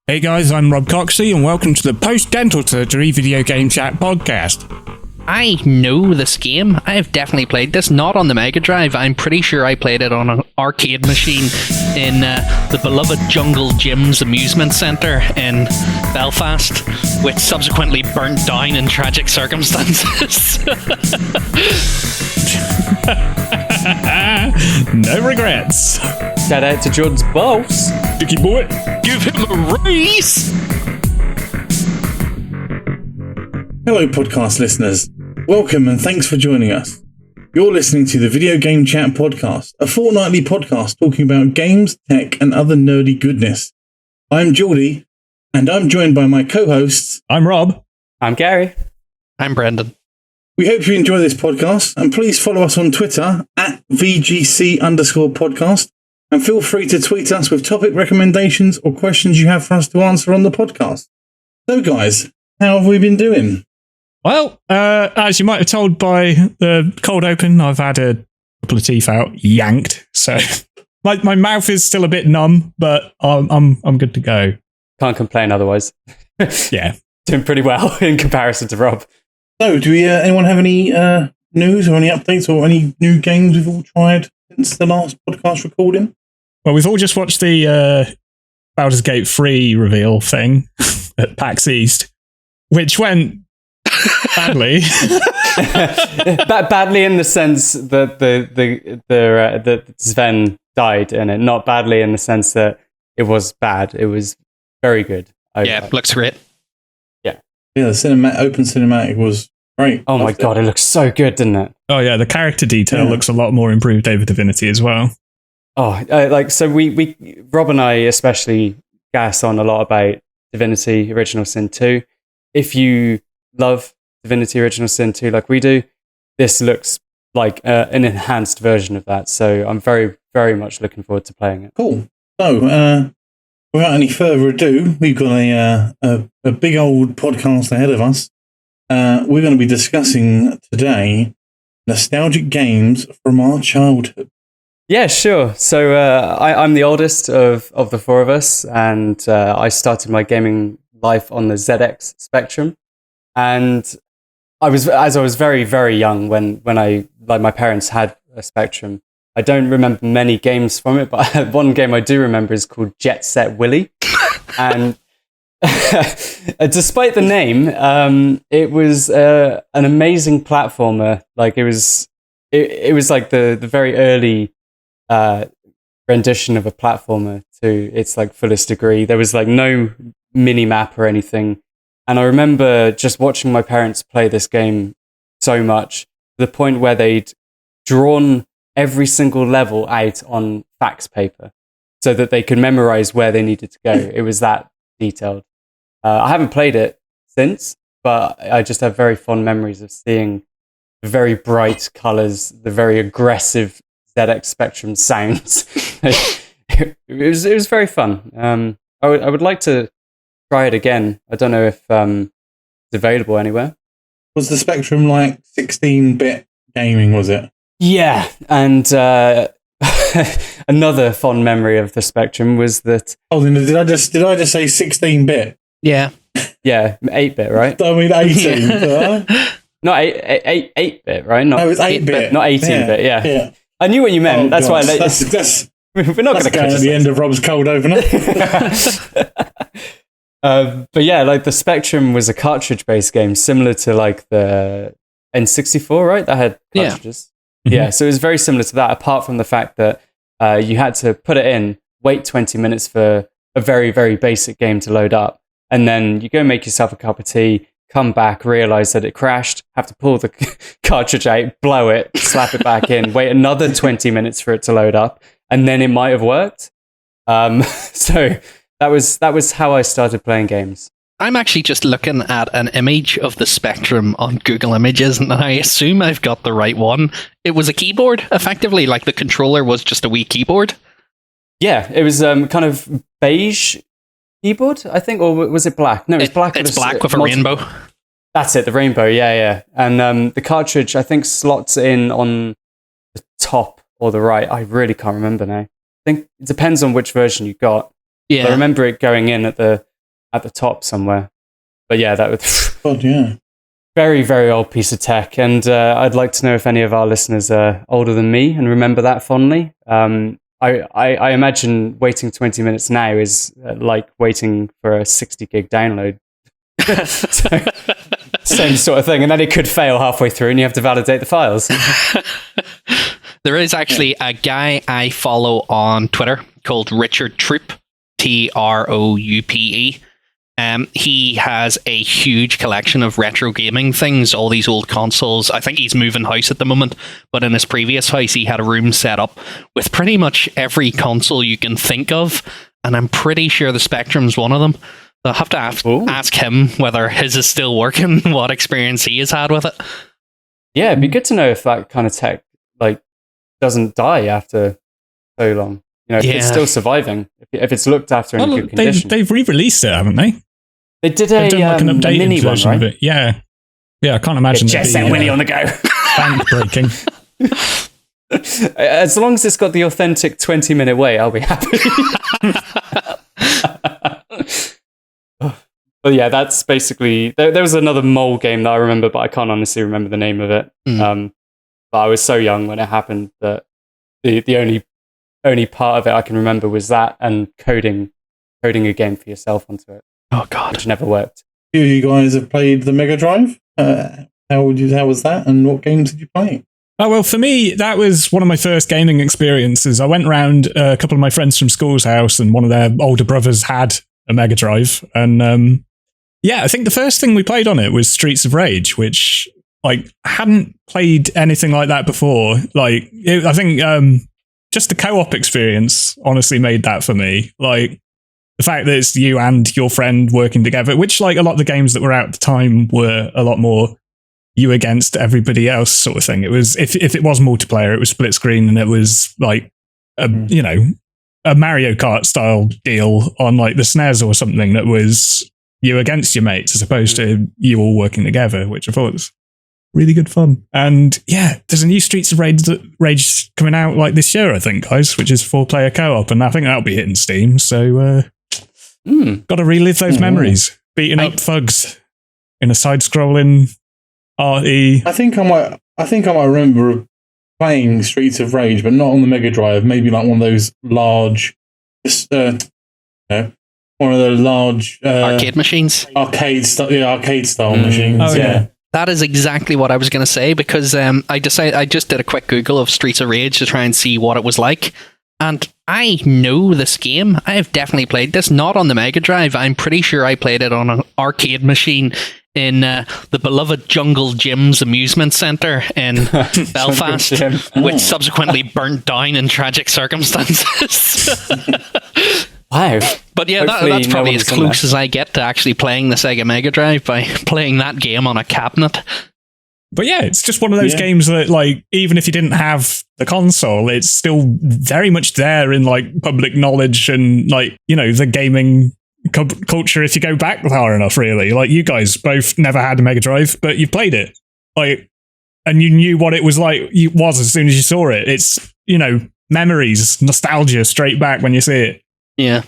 Hey guys, I'm Rob Coxey and welcome to the Post-Dental Surgery Video Game Chat podcast. I know this game. I have definitely played this, not on the Megadrive. I'm pretty sure I played it on an arcade machine in the beloved Jungle Gyms Amusement Centre in Belfast, which subsequently burnt down in tragic circumstances. No regrets. Shout out to Jordan's boss. Dicky boy. Give him a raise! Hello podcast listeners, welcome and thanks for joining us. You're listening to the Video Game Chat podcast, a fortnightly podcast talking about games, tech and other nerdy goodness. I'm Jordy and I'm joined by my co-hosts. I'm Rob. I'm Gary. I'm Brendan. We hope you enjoy this podcast and please follow us on Twitter at VGC_podcast and feel free to tweet us with topic recommendations or questions you have for us to answer on the podcast. So guys, how have we been doing? Well, as you might have told by the cold open, I've had a couple of teeth out yanked, so my mouth is still a bit numb, but I'm good to go. Can't complain otherwise. Yeah, Doing pretty well in comparison to Rob. So, do we anyone have any news or any updates or any new games we've all tried since the last podcast recording? Well, we've all just watched the Baldur's Gate 3 reveal thing at PAX East, which went badly. Badly in the sense that the Sven died in it, not badly in the sense that it was bad. It was very good. Looks great. Yeah, the open cinematic was great. Oh my god, it looks so good, didn't it? Oh yeah, the character detail looks a lot more improved over Divinity as well. Oh, we Rob and I especially gas on a lot about Divinity Original Sin 2. If you love Divinity Original Sin 2 like we do, this looks like an enhanced version of that. So I'm very, very much looking forward to playing it. Cool. So, without any further ado, we've got a big old podcast ahead of us. We're going to be discussing today nostalgic games from our childhood. Yeah, sure. So I'm the oldest of the four of us, and I started my gaming life on the ZX Spectrum. And I was very, very young when my parents had a Spectrum. I don't remember many games from it, but one game I do remember is called Jet Set Willy. And despite the name, it was an amazing platformer. Like it was like the very early rendition of a platformer to its like fullest degree. There was like no mini map or anything. And I remember just watching my parents play this game so much to the point where they'd drawn every single level out on fax paper so that they could memorize where they needed to go. It was that detailed. I haven't played it since, but I just have very fond memories of seeing the very bright colors, the very aggressive ZX Spectrum sounds. it was very fun. I would like to try it again. I don't know if it's available anywhere. Was the Spectrum like 16-bit gaming, was it? Yeah, and another fond memory of the Spectrum was that... Oh, then did I just say 16-bit? Yeah. Yeah, 8-bit, right? I mean 18. Not 8-bit, right? No, it's 8-bit. Not 18-bit, yeah. I knew what you meant. That's why I let you... We're not going to go at the end of Rob's cold opener. But yeah, like the Spectrum was a cartridge-based game, similar to like the N64, right? That had cartridges. Yeah, so it was very similar to that, apart from the fact that you had to put it in, wait 20 minutes for a very, very basic game to load up, and then you go make yourself a cup of tea, come back, realize that it crashed, have to pull the cartridge out, blow it, slap it back in, wait another 20 minutes for it to load up, and then it might have worked. So that was how I started playing games. I'm actually just looking at an image of the Spectrum on Google Images, and I assume I've got the right one. It was a keyboard, effectively, like the controller was just a wee keyboard. Yeah, it was kind of beige keyboard, I think, or was it black? No, it was black. It's black with a rainbow. That's it, the rainbow, yeah. And the cartridge, I think, slots in on the top or the right. I really can't remember now. I think it depends on which version you got. Yeah. I remember it going in at the at the top somewhere. But yeah, that was God, yeah. very, very old piece of tech. And I'd like to know if any of our listeners are older than me and remember that fondly. I imagine waiting 20 minutes now is like waiting for a 60 gig download. So, same sort of thing. And then it could fail halfway through and you have to validate the files. There is actually a guy I follow on Twitter called Richard Troop, Troupe. He has a huge collection of retro gaming things, all these old consoles. I think he's moving house at the moment, but in his previous house, he had a room set up with pretty much every console you can think of, and I'm pretty sure the Spectrum's one of them. I'll have to ask him whether his is still working, what experience he has had with it. Yeah, it'd be good to know if that kind of tech doesn't die after so long. If it's still surviving, if it's looked after in good condition. They've re-released it, haven't they? They did They've done like an updated mini one, version right? of it. Yeah. I can't imagine Jet Set Willy on the go. Bank breaking. As long as it's got the authentic 20-minute wait, I'll be happy. But yeah, that's basically... There was another mole game that I remember, but I can't honestly remember the name of it. But I was so young when it happened that the only part of it I can remember was that and coding a game for yourself onto it. Oh, God. Which never worked. Do you guys have played the Mega Drive? How was that, and what games did you play? Oh, well, for me, that was one of my first gaming experiences. I went round a couple of my friends from school's house, and one of their older brothers had a Mega Drive. And I think the first thing we played on it was Streets of Rage, which I hadn't played anything like that before. I think just the co-op experience honestly made that for me. The fact that it's you and your friend working together, which a lot of the games that were out at the time were a lot more you against everybody else sort of thing. It was, if it was multiplayer, it was split screen, and it was a Mario Kart style deal on the SNES or something that was you against your mates as opposed to you all working together, which I thought was really good fun. And yeah, there's a new Streets of Rage coming out this year, I think, guys, which is 4-player co-op, and I think that'll be hitting Steam. So got to relive those memories, beating up thugs in a side-scrolling RE. I think I might remember playing Streets of Rage, but not on the Mega Drive. Maybe one of those large, one of the large arcade machines, arcade style machines. Oh, yeah. That is exactly what I was going to say, because I just did a quick Google of Streets of Rage to try and see what it was like. And I know this game. I have definitely played this, not on the Mega Drive. I'm pretty sure I played it on an arcade machine in the beloved Jungle Jim's amusement centre in Belfast, which subsequently burnt down in tragic circumstances. Wow. But yeah, that's probably as close as I get to actually playing the Sega Mega Drive, by playing that game on a cabinet. But yeah, it's just one of those games that, even if you didn't have the console, it's still very much there in, public knowledge and, the gaming culture if you go back far enough, really. You guys both never had a Mega Drive, but you played it. And you knew what it was as soon as you saw it. It's, memories, nostalgia straight back when you see it. Yeah.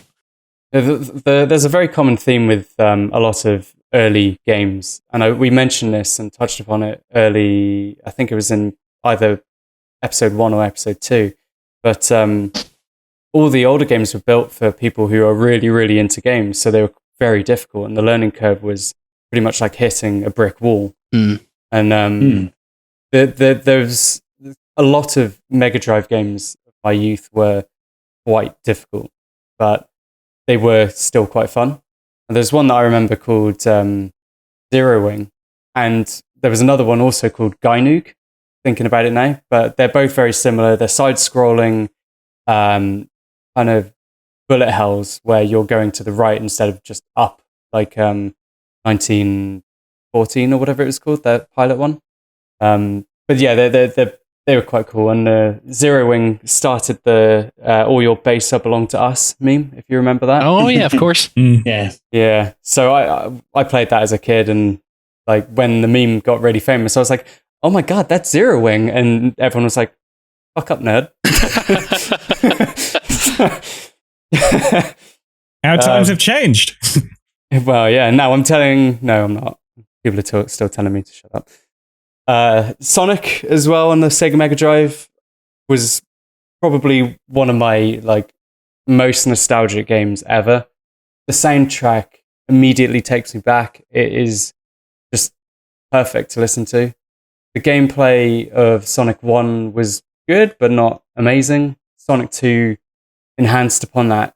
There's a very common theme with a lot of early games, and we mentioned this and touched upon it early. I think it was in either episode 1 or episode 2, but all the older games were built for people who are really, really into games, so they were very difficult, and the learning curve was pretty much like hitting a brick wall. And there's a lot of Mega Drive games of my youth were quite difficult, but they were still quite fun. And there's one that I remember called Zero Wing, and there was another one also called Gynook, thinking about it now, but they're both very similar. They're side-scrolling kind of bullet hells where you're going to the right instead of just up, 1914 or whatever it was called, that pilot one. But yeah, they were quite cool. And Zero Wing started the all your base up belong to us meme, if you remember that. Oh yeah, of course. Yeah. So I played that as a kid, and when the meme got really famous, I was like, oh my god, that's Zero Wing, and everyone was like, fuck up, nerd. How times have changed. Well, yeah. Now I'm telling. No, I'm not. People are still telling me to shut up. Sonic as well on the Sega Mega Drive was probably one of my like most nostalgic games ever. The soundtrack immediately takes me back. It is just perfect to listen to. The gameplay of Sonic 1 was good, but not amazing. Sonic 2 enhanced upon that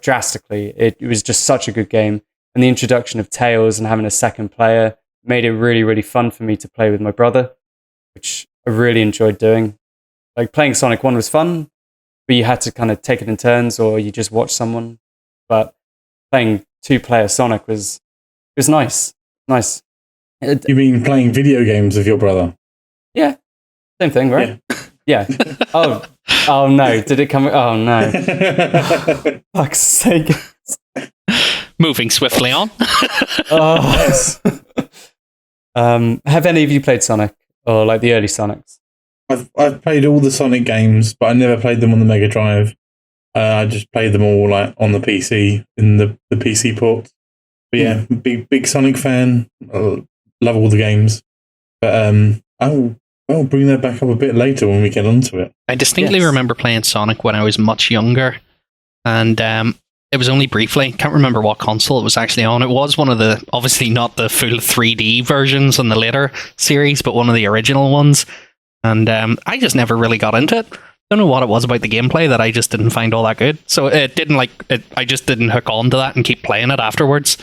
drastically. It was just such a good game. And the introduction of Tails and having a second player made it really, really fun for me to play with my brother, which I really enjoyed doing. Like playing Sonic 1 was fun, but you had to kind of take it in turns or you just watch someone. But playing two-player Sonic was nice. Nice. You mean playing video games with your brother? Yeah. Same thing, right? Yeah. Oh no. Did it come? Oh no. Fuck's sake. Moving swiftly on. Oh. Have any of you played Sonic or like the early Sonics? I've played all the Sonic games, but I never played them on the Mega Drive. I just played them all like on the PC in the PC port. But yeah, big Sonic fan. Love all the games. But I'll bring that back up a bit later when we get onto it. I distinctly remember playing Sonic when I was much younger, and it was only briefly. Can't remember what console it was actually on. It was one of the, obviously not the full 3D versions on the later series, but one of the original ones. And I just never really got into it. Don't know what it was about the gameplay that I just didn't find all that good. So it didn't I just didn't hook on to that and keep playing it afterwards.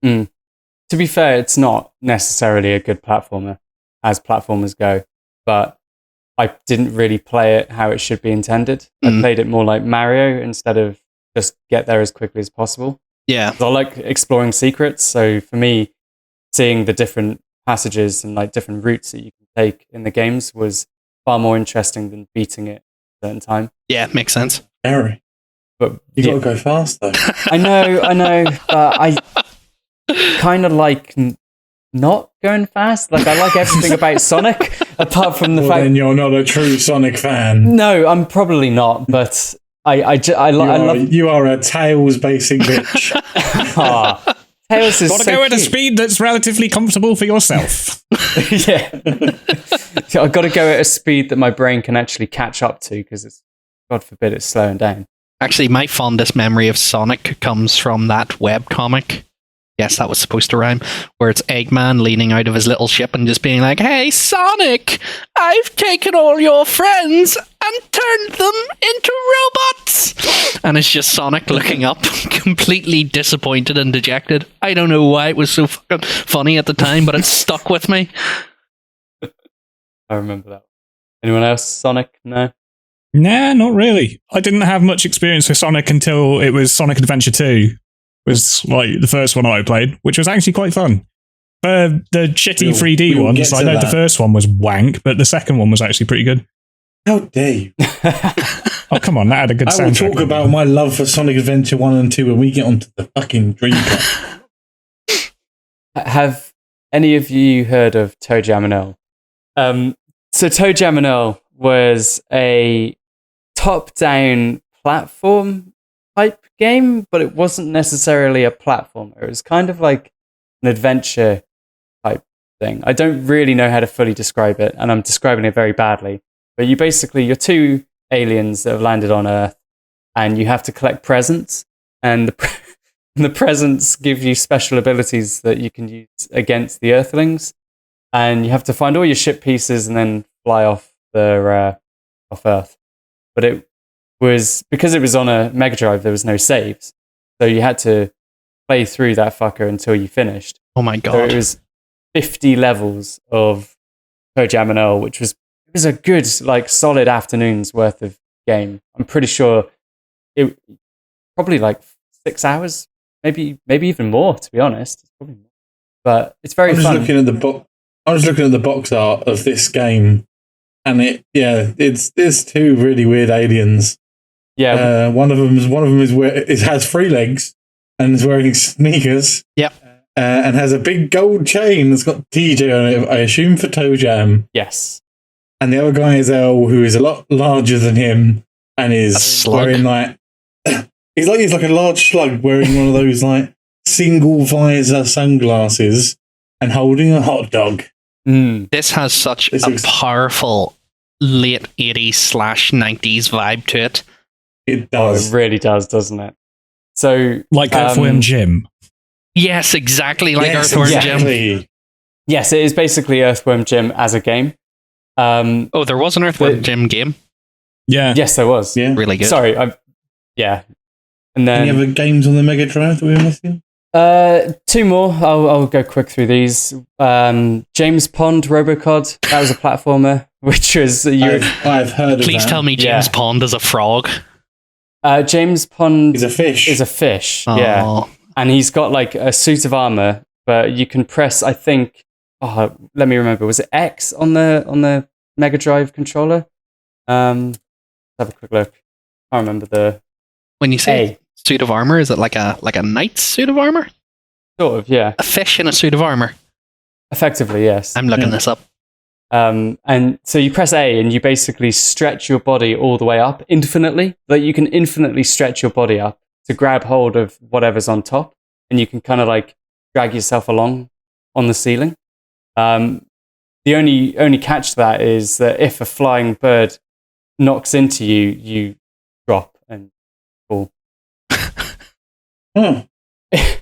To be fair, it's not necessarily a good platformer as platformers go, but I didn't really play it how it should be intended. I played it more like Mario instead of just get there as quickly as possible. Yeah. I like exploring secrets. So for me, seeing the different passages and like different routes that you can take in the games was far more interesting than beating it at a certain time. Yeah, makes sense. Harry, but you got to go fast though. I know, but I kind of like not going fast. Like I like everything about Sonic, apart from the fact. Then you're not a true Sonic fan. No, I'm probably not. But I love. You are a Tails basic bitch. Tails is gotta so go at a cute. speed that's relatively comfortable for yourself. Yeah, I've got to go at a speed that my brain can actually catch up to because it's, God forbid, it's slowing down. Actually, my fondest memory of Sonic comes from that webcomic. Yes, that was supposed to rhyme. Where it's Eggman leaning out of his little ship and just being like, "Hey, Sonic, I've taken all your friends and turned them into robots." And it's just Sonic looking up, completely disappointed and dejected. I don't know why it was so fucking funny at the time, but it stuck with me. I remember that. Anyone else? Sonic? No? Nah, not really. I didn't have much experience with Sonic until it was Sonic Adventure 2. Was like the first one I played, which was actually quite fun. The shitty 3D ones, I know the first one was wank, but the second one was actually pretty good. How dare you? Oh, come on, that had a good soundtrack. I will talk about my love for Sonic Adventure 1 and 2 when we get onto the fucking Dreamcast. Have any of you heard of Toe Jam and Earl? So Toe Jam and Earl was a top-down platform type game, but it wasn't necessarily a platformer. It was kind of like an adventure type thing. I don't really know how to fully describe it, and I'm describing it very badly. But you're two aliens that have landed on Earth, and you have to collect presents, and the presents give you special abilities that you can use against the Earthlings, and you have to find all your ship pieces and then fly off Earth. But it was, because it was on a Mega Drive, there was no saves, so you had to play through that fucker until you finished. Oh my god! So it was 50 levels of Toe Jam and Earl, which was a good, like, solid afternoon's worth of game. I'm pretty sure it probably like 6 hours, maybe even more. To be honest, probably more. But it's very fun. I was looking at the box art of this game, and there's two really weird aliens. Yeah, one of them has 3 legs and is wearing sneakers. Yep. And has a big gold chain that's got TJ on it, I assume for Toe Jam. Yes. And the other guy is Earl, who is a lot larger than him and is wearing like he's like a large slug wearing one of those like single visor sunglasses and holding a hot dog. This has such a powerful late 80s/90s vibe to it. It does. It really does, doesn't it? So, Like Earthworm Jim. Yes, exactly like Yes, Earthworm Jim. exactly. yes, it is basically Earthworm Jim as a game. Oh, there was an Earthworm Jim game. Yeah. Yes, there was. Yeah. Really good. Sorry, yeah. And then Any other games on the Mega Drive that we were missing? two more. I'll go quick through these. James Pond Robocod. That was a platformer, which was I've heard of Please that. tell me James Pond is a frog. James Pond He's a fish. is a fish. Oh. Yeah, and he's got like a suit of armor, but you can press. I think. Oh, let me remember. Was it X on the Mega Drive controller? Let's have a quick look. I remember the. When you say A. suit of armor, is it like a knight's suit of armor? Sort of, yeah. A fish in a suit of armor. Effectively, yes. I'm looking this up. And so you press A and you basically stretch your body all the way up infinitely. Like you can infinitely stretch your body up to grab hold of whatever's on top, and you can kind of like drag yourself along on the ceiling. The only catch to that is that if a flying bird knocks into you, you drop and fall. Oh. It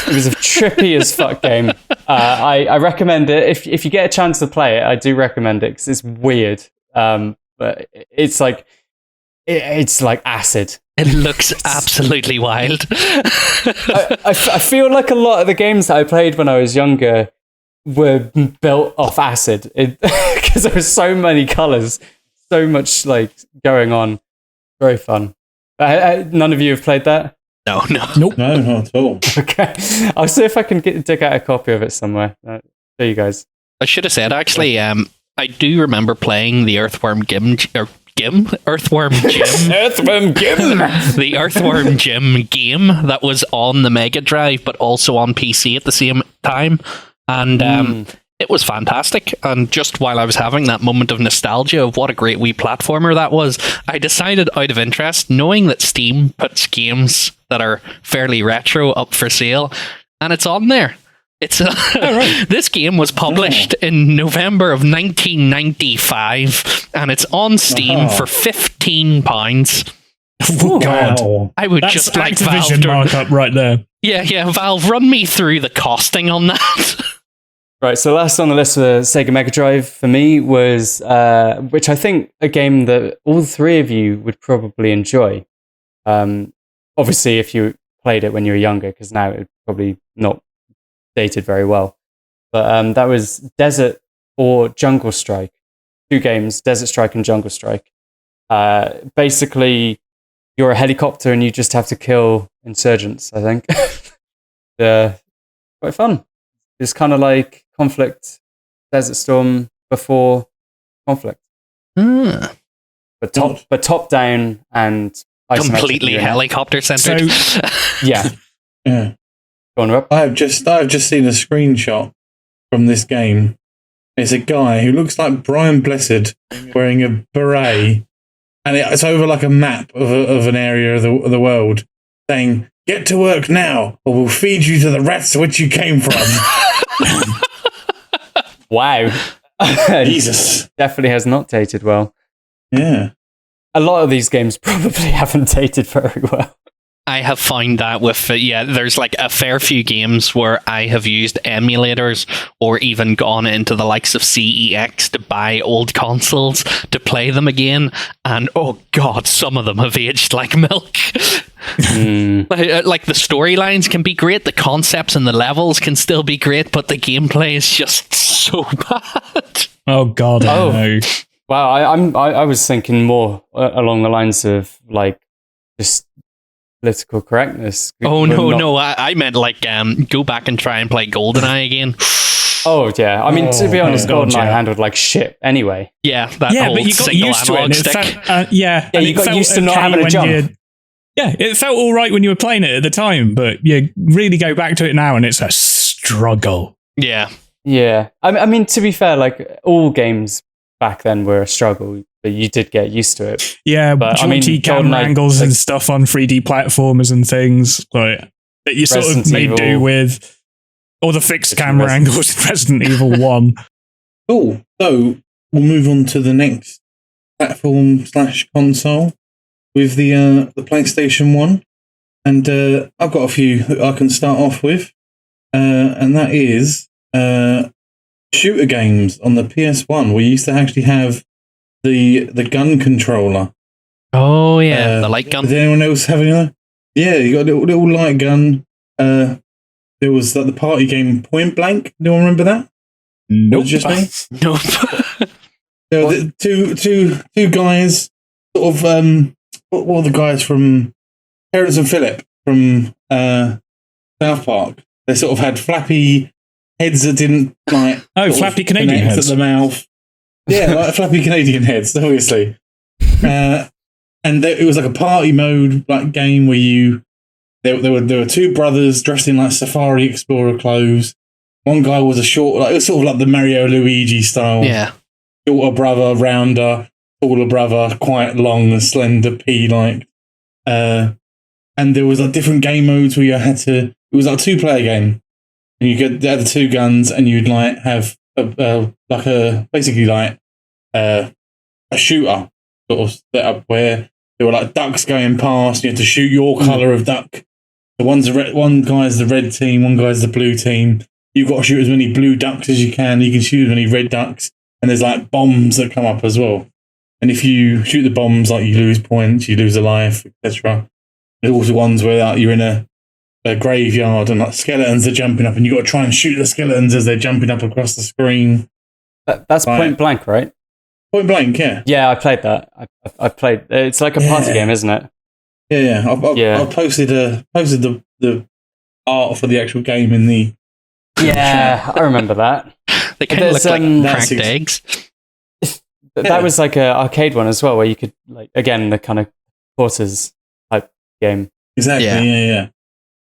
was a trippy as fuck game. I recommend it if you get a chance to play it. I do recommend it because it's weird, but it's like acid. It looks absolutely wild. I feel like a lot of the games that I played when I was younger were built off acid because there were so many colors, so much like going on. Very fun. None of you have played that? No. Nope. No, not at all. Okay, I'll see if I can dig out a copy of it somewhere. Show you guys. I should have said actually. I do remember playing the Earthworm Jim. Earthworm Jim. Earthworm Jim. The Earthworm Jim game that was on the Mega Drive, but also on PC at the same time, and it was fantastic. And just while I was having that moment of nostalgia of what a great wee platformer that was, I decided out of interest, knowing that Steam puts games that are fairly retro up for sale, and it's on there. It's This game was published in November of 1995, and it's on Steam for £15. Oh, God. Wow. I would That's just like Activision Valve markup right there. Yeah, Valve, run me through the costing on that. Right, so last on the list for Sega Mega Drive for me was, which I think a game that all three of you would probably enjoy. Obviously, if you played it when you were younger, because now it would probably not dated very well. But that was Desert or Jungle Strike. Two games, Desert Strike and Jungle Strike. Basically, you're a helicopter and you just have to kill insurgents, I think. Quite fun. It's kind of like Conflict, Desert Storm before Conflict. But top down and completely helicopter centered. So, yeah. Yeah. Go on, Rob. I've just seen a screenshot from this game. It's a guy who looks like Brian Blessed wearing a beret, and it's over like a map of an area of the world, saying, "Get to work now, or we'll feed you to the rats to which you came from." Wow. Jesus. Definitely has not dated well. Yeah. A lot of these games probably haven't dated very well. I have found that with, there's like a fair few games where I have used emulators or even gone into the likes of CEX to buy old consoles to play them again. And oh God, some of them have aged like milk. Like the storylines can be great, the concepts and the levels can still be great, but the gameplay is just so bad. oh God, I know. Wow, I was thinking more along the lines of like just political correctness. Oh no, I meant like go back and try and play GoldenEye again. Oh yeah, I mean to be honest, God, GoldenEye yeah. handled like shit anyway. Yeah, that Yeah, old but you got single used to it. analog And it stick. felt, yeah, and you it got felt used to not okay having a when jump. Yeah, it felt all right when you were playing it at the time, but you really go back to it now and it's a struggle. Yeah. Yeah, I mean to be fair, like all games back then were a struggle, but you did get used to it. Yeah, But, I mean, jaunty camera GoldenEye, angles like- and stuff on 3D platformers and things. Like that you sort Resident of made do Evil. with, or the fixed Between camera angles in Resident Evil 1. Cool. So we'll move on to the next platform/console with the PlayStation 1. And I've got a few that I can start off with. And that is shooter games on the PS1. We used to actually have the gun controller. Oh, yeah, the light gun. Did anyone else have any other? Yeah, you got a little light gun. There was like the party game Point Blank. Do you remember that? Nope. Was it just me? Nope. There were two guys, sort of, what were the guys from Terrence and Phillip from South Park? They sort of had flappy heads that didn't like. Flappy Canadian connect heads. at the mouth. Yeah, like flappy Canadian heads, obviously. And it was like a party mode like game where there were two brothers dressed in like Safari Explorer clothes. One guy was it was sort of like the Mario Luigi style. Yeah. Shorter brother, rounder, taller brother, quite long and slender, pea-like. And there was like different game modes where you had to. It was like a 2-player game, and you had the two guns, and you'd like have basically like a shooter sort of setup where there were like ducks going past. You had to shoot your color of duck. The one guy's the red team, one guy's the blue team. You've got to shoot as many blue ducks as you can. You can shoot as many red ducks. And there's like bombs that come up as well. And if you shoot the bombs, like you lose points, you lose a life, etc. There's also ones where like, you're in a graveyard and like skeletons are jumping up, and you've got to try and shoot the skeletons as they're jumping up across the screen. That's Point Blank, right? Point Blank, yeah. Yeah, I played that. I played. It's like a party game, isn't it? Yeah. I posted the art for the actual game in the. Yeah, I remember that. They kind of look like cracked eggs. That was like an arcade one as well, where you could, like, again, the kind of quarters type game. Exactly, yeah.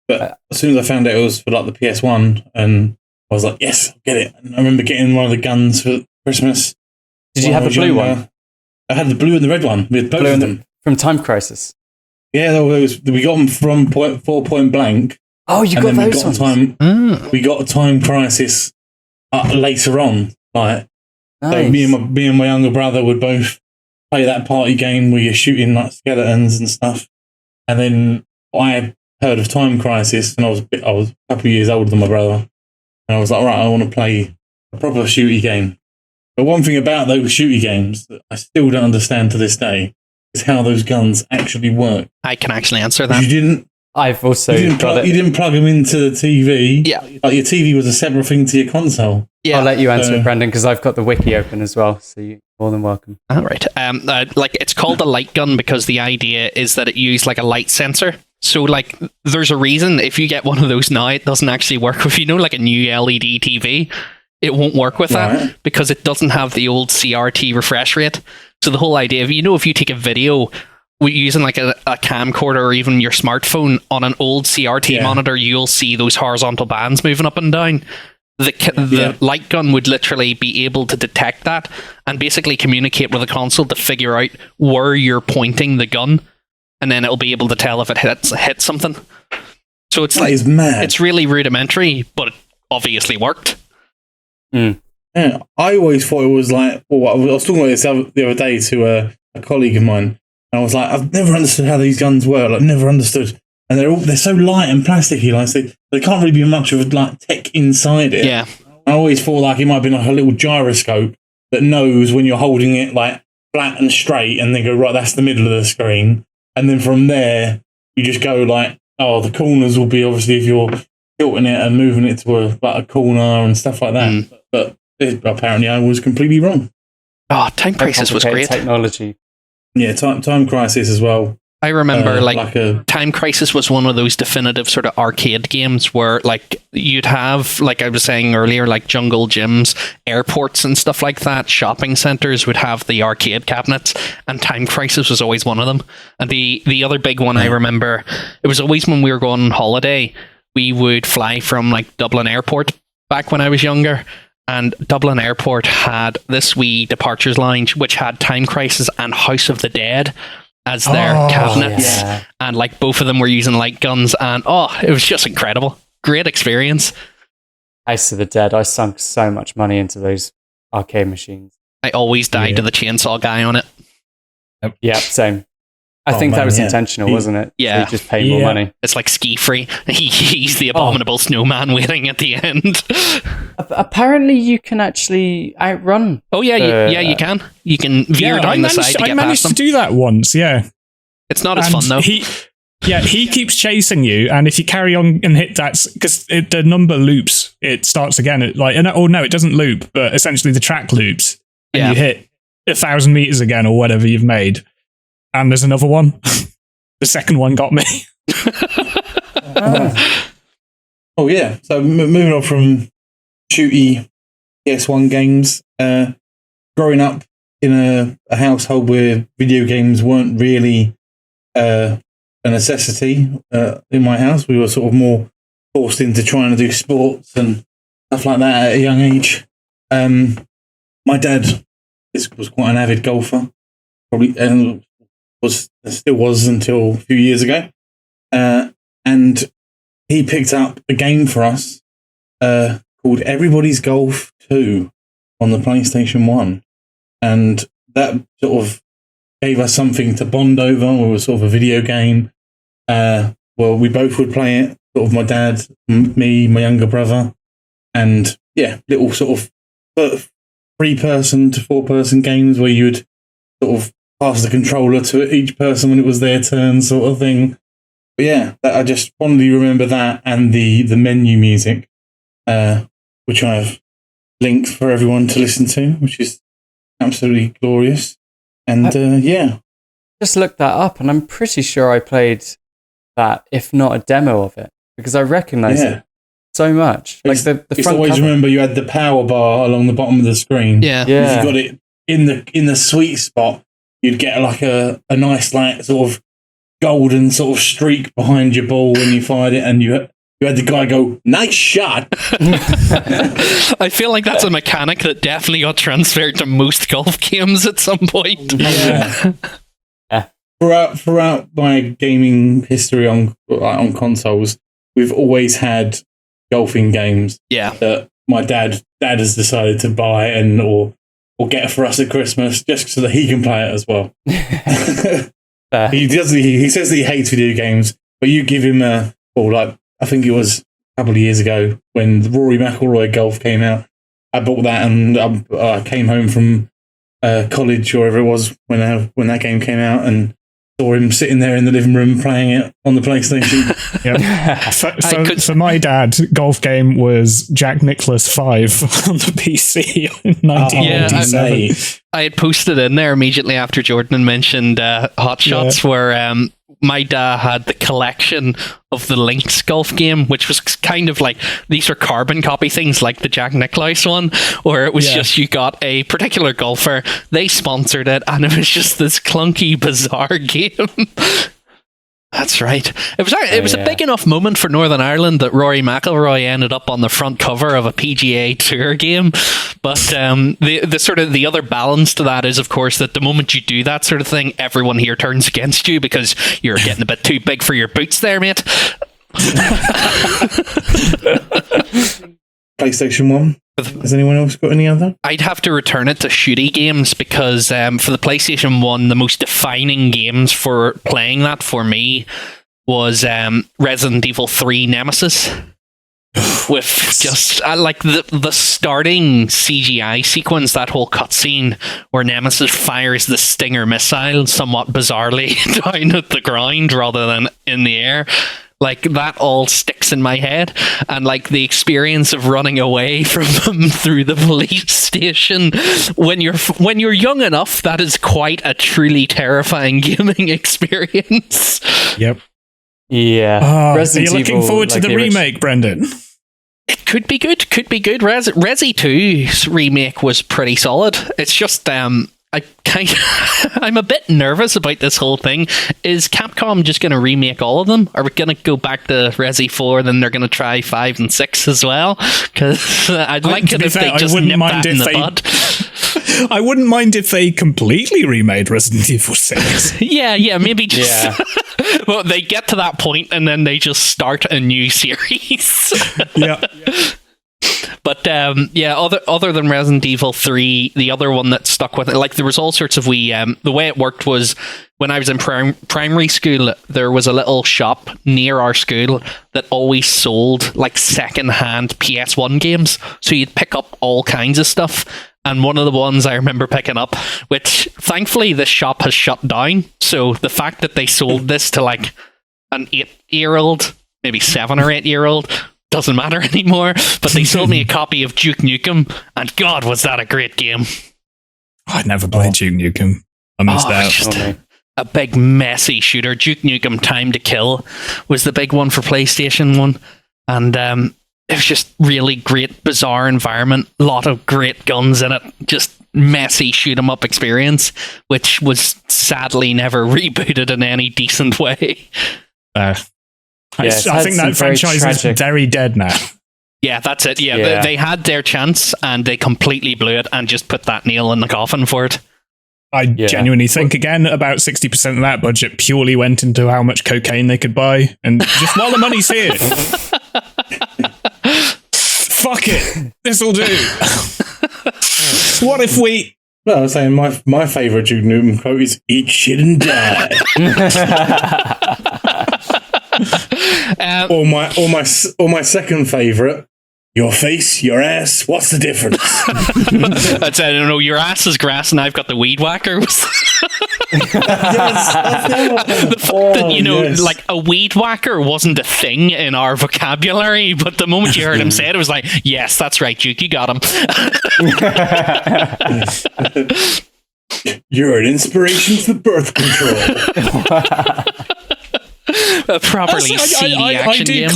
But as soon as I found out it was for like the PS1, and I was like, yes, I'll get it. And I remember getting one of the guns for Christmas. Did you have the blue one? I had the blue and the red one. We had both of them. From Time Crisis. Yeah, we got them from Point Blank. Oh, you got those ones? We got a Time Crisis later on. Like, nice. So me and my younger brother would both play that party game where you're shooting like skeletons and stuff. And then I heard of Time Crisis, and I was a couple of years older than my brother, and I was like, right, I want to play a proper shooty game. But one thing about those shooty games that I still don't understand to this day is how those guns actually work. I can actually answer that. You didn't plug them into the TV. Yeah. Like your TV was a separate thing to your console. Yeah. I'll let you answer it, Brendan, because I've got the wiki open as well, so you're more than welcome. All right. Like, it's called a light gun because the idea is that it used like a light sensor. So, like, there's a reason if you get one of those now, it doesn't actually work with, like a new LED TV. It won't work with that because it doesn't have the old CRT refresh rate. So the whole idea of, if you take a video using like a camcorder or even your smartphone on an old CRT monitor, you'll see those horizontal bands moving up and down. The light gun would literally be able to detect that and basically communicate with the console to figure out where you're pointing the gun, and then it'll be able to tell if it hits something. So it's that is mad. It's really rudimentary, but it obviously worked. Yeah, I always thought it was like. Well, I was talking about this the other day to a colleague of mine, and I was like, I've never understood how these guns work. Like, never understood. And they're so light and plasticky, like there can't really be much of like tech inside it. Yeah, I always thought like it might be like a little gyroscope that knows when you're holding it like flat and straight, and then go right. That's the middle of the screen, and then from there you just go like, oh, the corners will be obviously if you're tilting it and moving it to a corner and stuff like that. But apparently I was completely wrong. Oh, Time Crisis was great. Technology. Yeah, Time Crisis as well. I remember Time Crisis was one of those definitive sort of arcade games where like you'd have, like I was saying earlier, like jungle gyms, airports and stuff like that, shopping centers would have the arcade cabinets, and Time Crisis was always one of them. And the other big one I remember, it was always when we were going on holiday, we would fly from like Dublin Airport back when I was younger, and Dublin Airport had this wee departures lounge which had Time Crisis and House of the Dead. as their cabinets, and like both of them were using light guns, and it was just incredible. Great experience. House of the Dead. I sunk so much money into those arcade machines. I always died to the chainsaw guy on it. Yeah, same. I think that was intentional, wasn't it? Yeah. So you just pay more money. It's like ski free. He's the abominable snowman waiting at the end. Apparently, you can actually outrun. Oh yeah, you can. You can veer down the side to get I managed past them. to do that once. Yeah, it's not as fun though. He keeps chasing you, and if you carry on and hit that, because the number loops, it starts again. It doesn't loop, but essentially the track loops, and you hit 1,000 meters again or whatever you've made. And there's another one. The second one got me. Oh yeah. So moving on from shooty PS1 games, growing up in a household where video games weren't really a necessity in my house. We were sort of more forced into trying to do sports and stuff like that at a young age. My dad was quite an avid golfer, probably. Still was until a few years ago, and he picked up a game for us called Everybody's Golf 2 on the PlayStation 1, and that sort of gave us something to bond over. It was sort of a video game. Well, we both would play it, sort of my dad, me, my younger brother, and little sort of 3-person to 4-person games where you would sort of pass the controller to each person when it was their turn, sort of thing. But I just fondly remember that, and the menu music, which I have linked for everyone to listen to, which is absolutely glorious. And just looked that up, and I'm pretty sure I played that, if not a demo of it, because I recognise it so much. Like the front always cover. Remember you had the power bar along the bottom of the screen. Yeah. If you got it in the sweet spot, you'd get like a nice like sort of golden sort of streak behind your ball when you fired it, and you had the guy go, "Nice shot." I feel like that's a mechanic that definitely got transferred to most golf games at some point. Yeah. Throughout my gaming history on consoles, we've always had golfing games. Yeah. That my dad has decided to buy or get for us at Christmas just so that he can play it as well. He says that he hates video games, but you give him I think it was a couple of years ago when the Rory McIlroy Golf came out. I bought that, and I came home from college or wherever it was when that game came out, and saw him sitting there in the living room playing it on the PlayStation. For my dad, golf game was Jack Nicklaus 5 on the PC in 1987. I had posted in there immediately after Jordan mentioned Hot Shots, where my dad had the collection of the Lynx golf game, which was kind of like, these are carbon copy things like the Jack Nicklaus one, where it was just, you got a particular golfer, they sponsored it, and it was just this clunky, bizarre game. That's right. It was a big enough moment for Northern Ireland that Rory McIlroy ended up on the front cover of a PGA Tour game. But the sort of the other balance to that is, of course, that the moment you do that sort of thing, everyone here turns against you because you're getting a bit too big for your boots there, mate. PlayStation 1. Has anyone else got any other? I'd have to return it to shooty games because for the PlayStation 1, the most defining games for playing that for me was Resident Evil 3 Nemesis. With just like the starting CGI sequence, that whole cutscene where Nemesis fires the Stinger missile somewhat bizarrely down at the ground rather than in the air. Like, that all sticks in my head, and like the experience of running away from them through the police station when you're young enough, that is quite a truly terrifying gaming experience. Yep. Yeah. Are you looking forward to the remake, Brendan? It could be good. Resi 2's remake was pretty solid. It's just I I'm a bit nervous about this whole thing. Is Capcom just going to remake all of them? Are we going to go back to Resi 4, then they're going to try 5 and 6 as well? Because I'd like it if they just nip that in the bud. I wouldn't mind if they completely remade Resident Evil 6. yeah, maybe just... Well, they get to that point and then they just start a new series. Yeah. But other than Resident Evil 3, the other one that stuck with it, like there was all sorts of the way it worked was when I was in primary school, there was a little shop near our school that always sold like second-hand PS1 games. So you'd pick up all kinds of stuff. And one of the ones I remember picking up, which thankfully this shop has shut down. So the fact that they sold this to like an 8-year-old, maybe 7 or 8-year-old, doesn't matter anymore. But they sold me a copy of Duke Nukem, and God, was that a great game. I'd never played Duke Nukem. I missed out. Just a big messy shooter. Duke Nukem Time to Kill was the big one for PlayStation 1. And it was just really great, bizarre environment. A lot of great guns in it. Just messy shoot 'em up experience, which was sadly never rebooted in any decent way. I think that franchise is very dead now. Yeah, that's it. Yeah. They had their chance and they completely blew it and just put that nail in the coffin for it. I genuinely think, again, about 60% of that budget purely went into how much cocaine they could buy. And just while the money's here, fuck it, this'll do. What if we... Well, I was saying my favourite Duke Nukem quote is "Eat shit and die." or my second favourite: "Your face, your ass. What's the difference?" I don't know. Your ass is grass, and I've got the weed whacker. The fact that like a weed whacker wasn't a thing in our vocabulary, but the moment you heard him say it, it was like, yes, that's right, Duke, you got him. You're an inspiration for birth control. A properly seedy action game.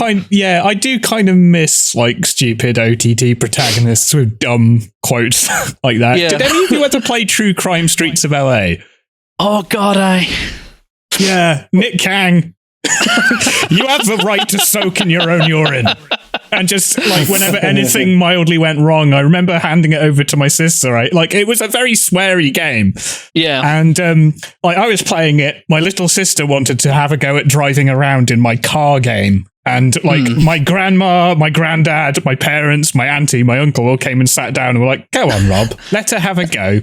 I do kind of miss like stupid OTT protagonists with dumb quotes like that. Yeah. Did any of you ever play True Crime Streets of LA? Oh God, Yeah, Nick Kang. You have the right to soak in your own urine. And just like whenever anything mildly went wrong, I remember handing it over to my sister, right? Like it was a very sweary game. Yeah. And like I was playing it, my little sister wanted to have a go at driving around in my car game. And like my grandma, my granddad, my parents, my auntie, my uncle all came and sat down and were like, "Go on, Rob, let her have a go."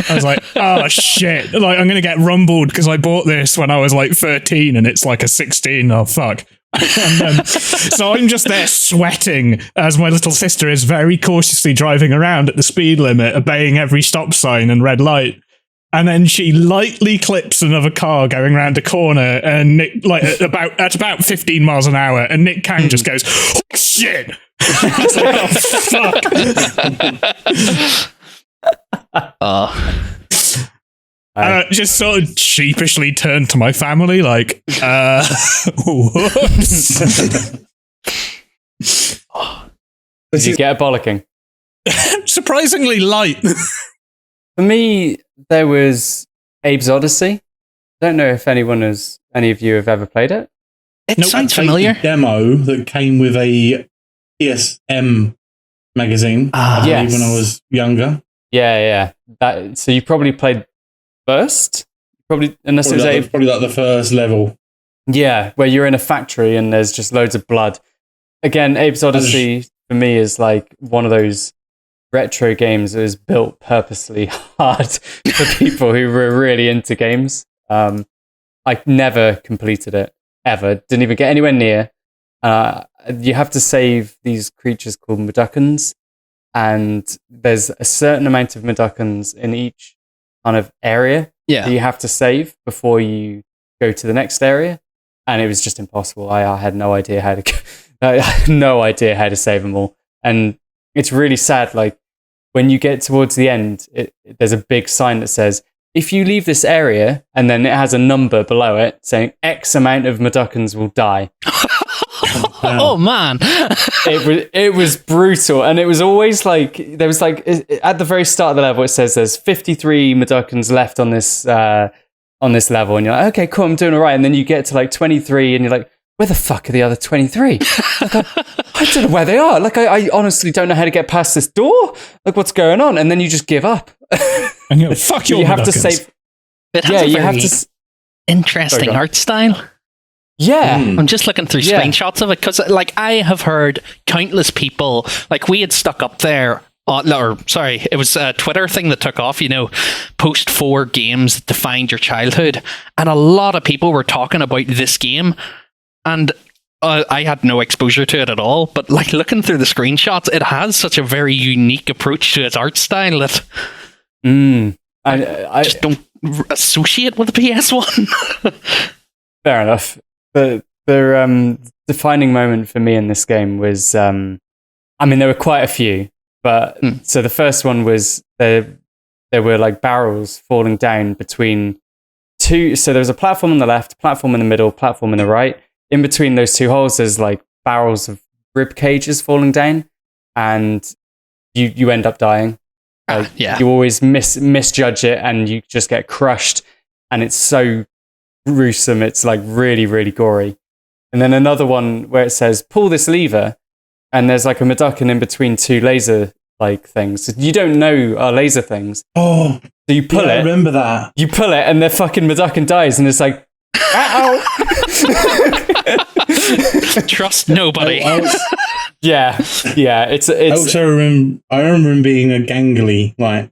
I was like, "Oh shit. Like I'm going to get rumbled because I bought this when I was like 13 and it's like a 16. Oh fuck." And so I'm just there sweating as my little sister is very cautiously driving around at the speed limit, obeying every stop sign and red light. And then she lightly clips another car going around a corner, and Nick, like at about 15 miles an hour, and Nick Kang just goes, "Oh, shit!" It's like, oh fuck. Just sort of sheepishly turned to my family, like, whoops. Did you get a bollocking? Surprisingly light. For me, there was Abe's Odyssey. I don't know if any of you have ever played it. It sounds familiar. Demo that came with a PSM magazine. I believe when I was younger. Yeah. So you probably played first, unless it was Abe. Probably like the first level. Yeah, where you're in a factory and there's just loads of blood. Again, Abe's Odyssey for me is like one of those retro games that was built purposely hard for people who were really into games. I never completed it, ever. Didn't even get anywhere near. You have to save these creatures called Mudokons, and there's a certain amount of Mudokons in each kind of area that you have to save before you go to the next area, and it was just impossible. I had no idea how to I had no idea how to save them all, and it's really sad. Like when you get towards the end, there's a big sign that says, "If you leave this area," and then it has a number below it saying X amount of Mudokons will die. Oh man, it was brutal, and it was always like there was like at the very start of the level it says there's 53 Meducans left on this level, and you're like, okay, cool, I'm doing all right, and then you get to like 23, and you're like, where the fuck are the other 23? Like, I don't know where they are. Like, I honestly don't know how to get past this door. Like, what's going on? And then you just give up. And you go, fuck your You have to Meducans. save. it has Yeah, a you very have to. interesting Sorry, go on. art style. Yeah. I'm just looking through Yeah. screenshots of it because, like, I have heard countless people, like, we had stuck up there. It was a Twitter thing that took off, post 4 games that defined your childhood. And a lot of people were talking about this game. And I had no exposure to it at all. But, like, looking through the screenshots, it has such a very unique approach to its art style that I just don't associate with the PS1. fair enough. The defining moment for me in this game was, there were quite a few. But so the first one was there were like barrels falling down between two. So there was a platform on the left, platform in the middle, platform in the right. In between those two holes, there's like barrels of rib cages falling down, and you end up dying. Like, yeah. You always misjudge it, and you just get crushed. And it's so gruesome. It's like really, really gory. And then another one where it says pull this lever. And there's like a Meducan in between two laser like things. You don't know are laser things. Oh, so you pull it. I remember that. You pull it, and the fucking Meducan dies, and it's like, ow. Trust nobody. Yeah. It's. I also remember. I remember him being a gangly like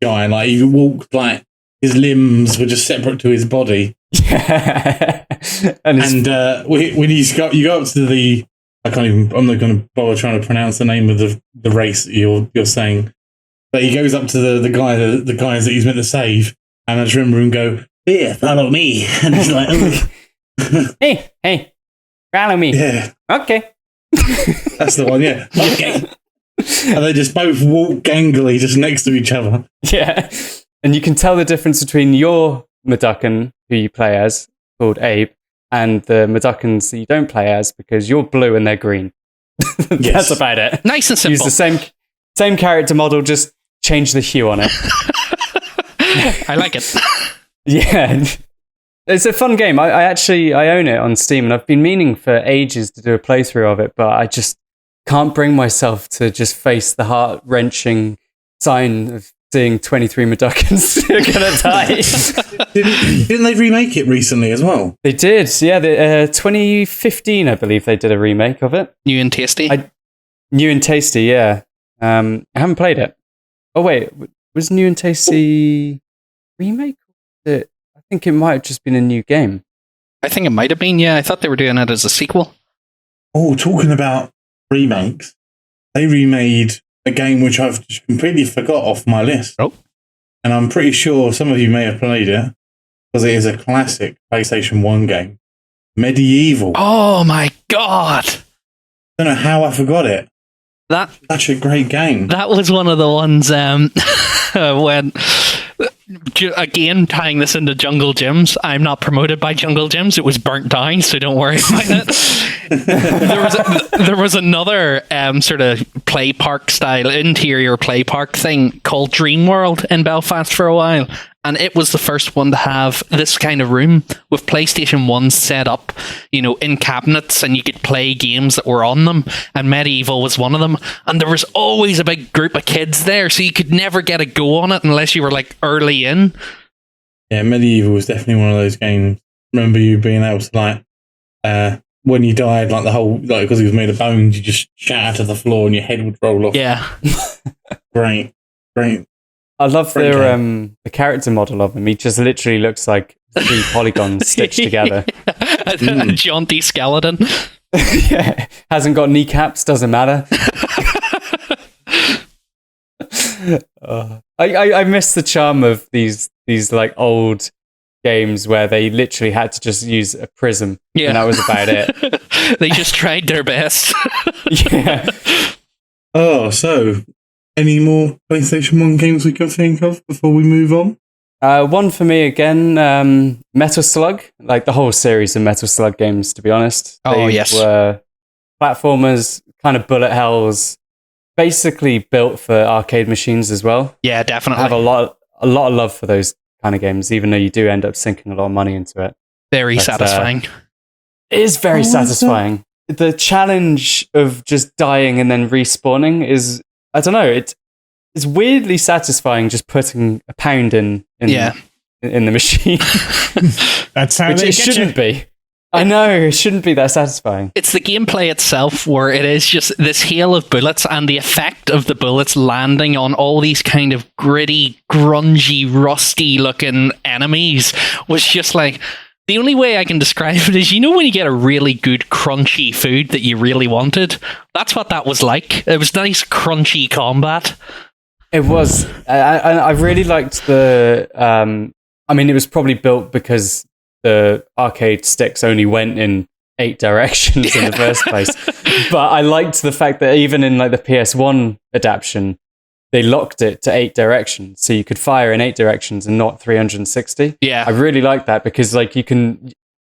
guy. Like he walked like his limbs were just separate to his body. Yeah. and when you go up to the. I'm not going to bother trying to pronounce the name of the race that you're saying. But he goes up to the guys that he's meant to save, and I just remember him go, "Here, follow me," and he's like, oh. "Hey, follow me." Yeah, okay, that's the one. Yeah, okay. And they just both walk gangly just next to each other. Yeah, and you can tell the difference between your Meducan, who you play as, called Abe, and the Meducans that you don't play as, because you're blue and they're green. That's about it. Nice and simple. Use the same character model, just change the hue on it. I like it. Yeah. It's a fun game. I own it on Steam, and I've been meaning for ages to do a playthrough of it, but I just can't bring myself to just face the heart-wrenching sign of seeing 23 Meducans are going to die. Didn't they remake it recently as well? They did, yeah. 2015, I believe they did a remake of it. New and tasty. New and tasty, yeah. I haven't played it. Oh wait, was New and Tasty remake? I think it might have just been a new game. I think it might have been, yeah. I thought they were doing it as a sequel. Oh, talking about remakes, they remade a game which I've just completely forgot off my list. Oh. And I'm pretty sure some of you may have played it, because it is a classic PlayStation 1 game. Medieval. Oh my god! I don't know how I forgot it. That Such a great game. That was one of the ones when, again, tying this into Jungle Gyms, I'm not promoted by Jungle Gyms. It was burnt down, so don't worry about it. There was another sort of play park style, interior play park thing called Dream World in Belfast for a while. And it was the first one to have this kind of room with PlayStation 1 set up, in cabinets, and you could play games that were on them. And Medieval was one of them. And there was always a big group of kids there, so you could never get a go on it unless you were like early in. Yeah, Medieval was definitely one of those games. Remember you being able to when you died, like the whole, like because he was made of bones, you just shatter to the floor and your head would roll off. Yeah. Great. I love the character model of him. He just literally looks like 3 polygons stitched together. A jaunty skeleton. Yeah, hasn't got kneecaps, doesn't matter. I miss the charm of these like old games where they literally had to just use a prism, and that was about it. They just tried their best. Yeah. Oh, so any more PlayStation 1 games we can think of before we move on? One for me again, Metal Slug, like the whole series of Metal Slug games, to be honest. Oh, They yes. were platformers, kind of bullet hells, basically built for arcade machines as well. Yeah, definitely. I have a lot of love for those kind of games, even though you do end up sinking a lot of money into it. Very satisfying. It is very satisfying. The challenge of just dying and then respawning is, I don't know, it's weirdly satisfying just putting a pound in the machine. That's how Which they it get shouldn't be. I know, it shouldn't be that satisfying. It's the gameplay itself where it is just this hail of bullets and the effect of the bullets landing on all these kind of gritty, grungy, rusty looking enemies was just like, the only way I can describe it is, you know, when you get a really good crunchy food that you really wanted? That's what that was like. It was nice crunchy combat. It was. I really liked the... I mean, it was probably built because the arcade sticks only went in 8 directions in the first place. But I liked the fact that even in like the PS1 adaptation, they locked it to 8 directions, so you could fire in 8 directions and not 360. Yeah. I really like that because like you can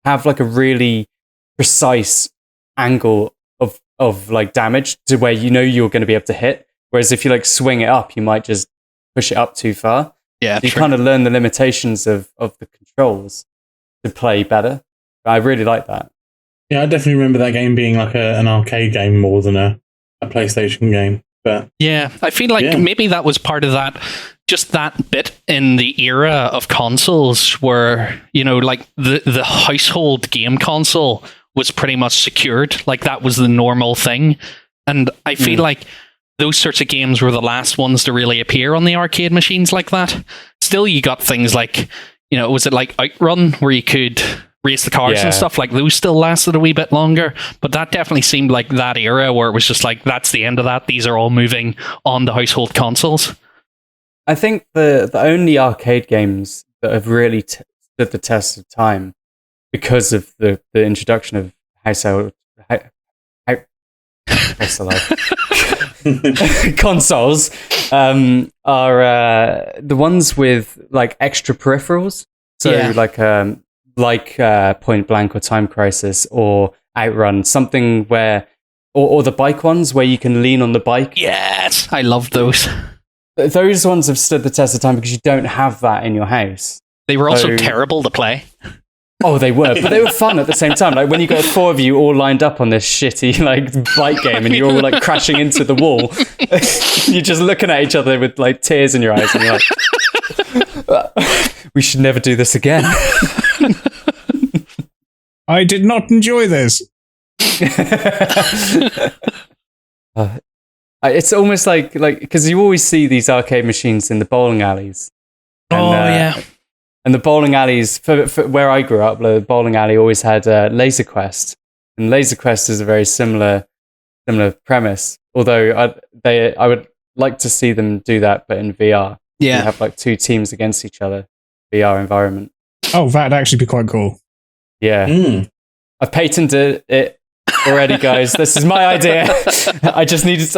have like a really precise angle of like damage to where you know you're going to be able to hit. Whereas if you like swing it up, you might just push it up too far. Yeah, so you kind of learn the limitations of the controls to play better. I really like that. Yeah, I definitely remember that game being like an arcade game more than a PlayStation game. But yeah, I feel like maybe that was part of that, just that bit in the era of consoles where, you know, like the household game console was pretty much secured. Like that was the normal thing. And I feel like those sorts of games were the last ones to really appear on the arcade machines like that. Still, you got things like, you know, was it like Outrun where you could race the cars and stuff? Like those still lasted a wee bit longer, but that definitely seemed like that era where it was just like, that's the end of that. These are all moving on to household consoles. I think the only arcade games that have really stood the test of time because of the introduction of household consoles are the ones with like extra peripherals. So like Point Blank or Time Crisis or Outrun, something where, or the bike ones where you can lean on the bike. Yes, I love those. Those ones have stood the test of time because you don't have that in your house. They were also terrible to play. Oh, they were, but they were fun at the same time. Like when you got 4 of you all lined up on this shitty like bike game, and you're all like crashing into the wall. You're just looking at each other with like tears in your eyes, and you're like, "We should never do this again." I did not enjoy this. It's almost like because you always see these arcade machines in the bowling alleys. And, and the bowling alleys, for where I grew up, the bowling alley always had Laser Quest. And Laser Quest is a very similar premise. Although I would like to see them do that, but in VR. Yeah. You have like 2 teams against each other, VR environment. Oh, that'd actually be quite cool. Yeah. I've patented it already, guys. This is my idea. I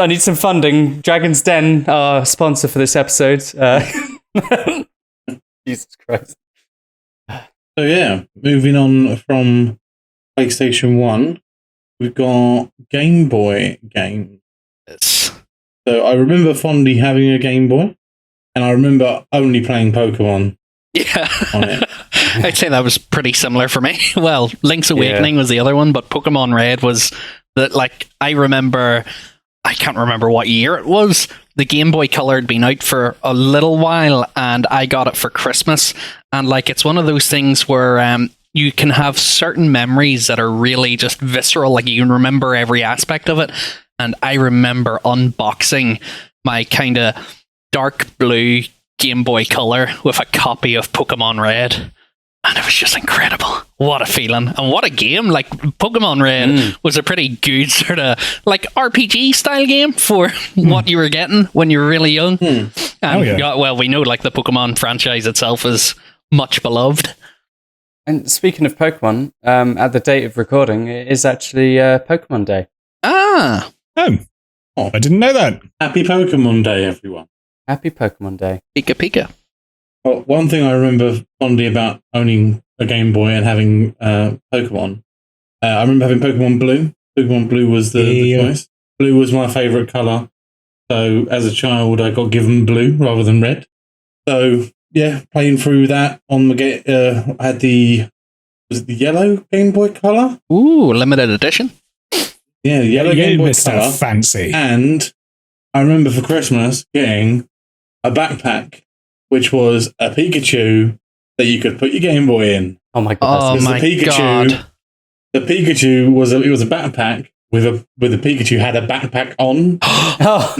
need some funding. Dragon's Den, our sponsor for this episode. Jesus Christ. So yeah, moving on from PlayStation 1, we've got Game Boy games. Yes. So I remember fondly having a Game Boy, and I remember only playing Pokemon on it. I'd say that was pretty similar for me. Well, Link's Awakening was the other one, but Pokemon Red was like, I can't remember what year it was. The Game Boy Color had been out for a little while, and I got it for Christmas. And like, it's one of those things where you can have certain memories that are really just visceral. Like, you can remember every aspect of it. And I remember unboxing my kind of dark blue Game Boy Color with a copy of Pokemon Red. And it was just incredible. What a feeling. And what a game. Like, Pokemon Red was a pretty good sort of like RPG style game for what you were getting when you were really young. And well, we know like the Pokemon franchise itself is much beloved. And speaking of Pokemon, at the date of recording, it is actually Pokemon Day. Ah. Oh, I didn't know that. Happy Pokemon Day, everyone. Happy Pokemon Day. Pika Pika. Well, one thing I remember fondly about owning a Game Boy and having Pokemon, I remember having Pokemon Blue, Pokemon Blue was the choice. Blue was my favourite colour. So as a child, I got given blue rather than red. So yeah, playing through that on the I had the yellow Game Boy Color. Ooh, limited edition. Yeah, the yellow Game Boy Mr. Color. Fancy. And I remember for Christmas getting a backpack, which was a Pikachu that you could put your Game Boy in. Oh my god! Oh my god! The Pikachu was a backpack with a Pikachu had a backpack on. Oh,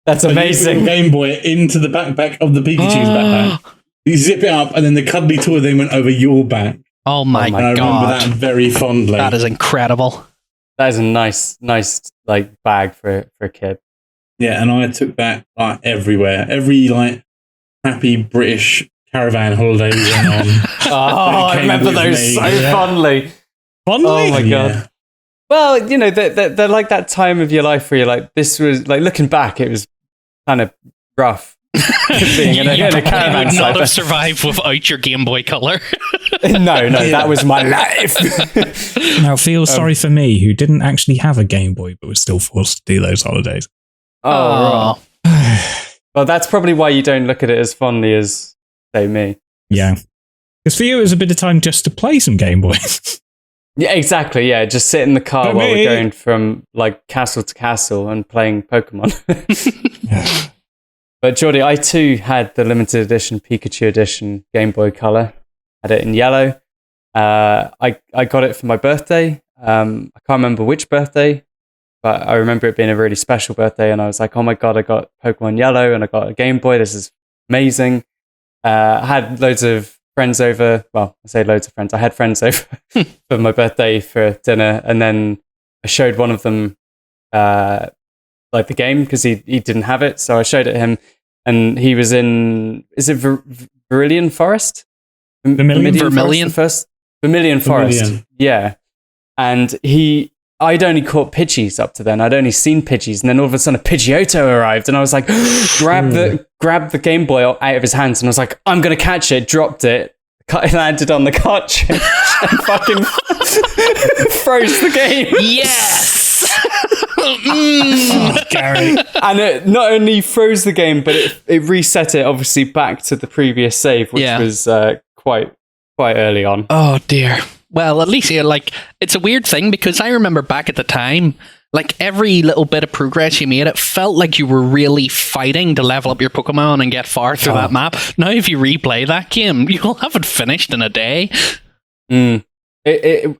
that's so amazing! You put your Game Boy into the backpack of the Pikachu's backpack. You zip it up, and then the cuddly toy then went over your back. Oh my god! I remember that very fondly. That is incredible. That is a nice like bag for a kid. Yeah, and I took that like everywhere. Every like happy British caravan holiday we went on. Oh, I remember those so fondly. Fondly? Oh my god. Yeah. Well, you know, they're like that time of your life where you're like, this was like looking back, it was kind of rough. Being in a caravan would not site. have survived without your Game Boy Color. No, that was my life. Now feel sorry for me, who didn't actually have a Game Boy but was still forced to do those holidays. Oh, well, that's probably why you don't look at it as fondly as, say, me. Yeah. Because for you, it was a bit of time just to play some Game Boy. Yeah, exactly. Yeah, just sit in the car For while me. we're going from like castle to castle and playing Pokemon. But Jordy, I too had the limited edition Pikachu edition Game Boy Color. Had it in yellow. I got it for my birthday. I can't remember which birthday, but I remember it being a really special birthday. And I was like, oh my god, I got Pokemon Yellow and I got a Game Boy. This is amazing. I had loads of friends over. Well, I say loads of friends. I had friends over for my birthday for dinner, and then I showed one of them like the game because he didn't have it. So I showed it to him, and he was in. Is it Vermilion Forest? Vermilion? Vermilion Forest. Yeah, and I'd only caught Pidgeys up to then. I'd only seen Pidgeys, and then all of a sudden a Pidgeotto arrived, and I was like, grabbed the Game Boy out of his hands, and I was like, I'm gonna catch it. Dropped it, landed on the cartridge, and fucking froze the game. Yes. Gary. And it not only froze the game, but it reset it obviously back to the previous save, which was quite early on. Oh dear. Well, at least like it's a weird thing because I remember back at the time, like every little bit of progress you made, it felt like you were really fighting to level up your Pokemon and get far through that map. Now, if you replay that game, you'll have it finished in a day. It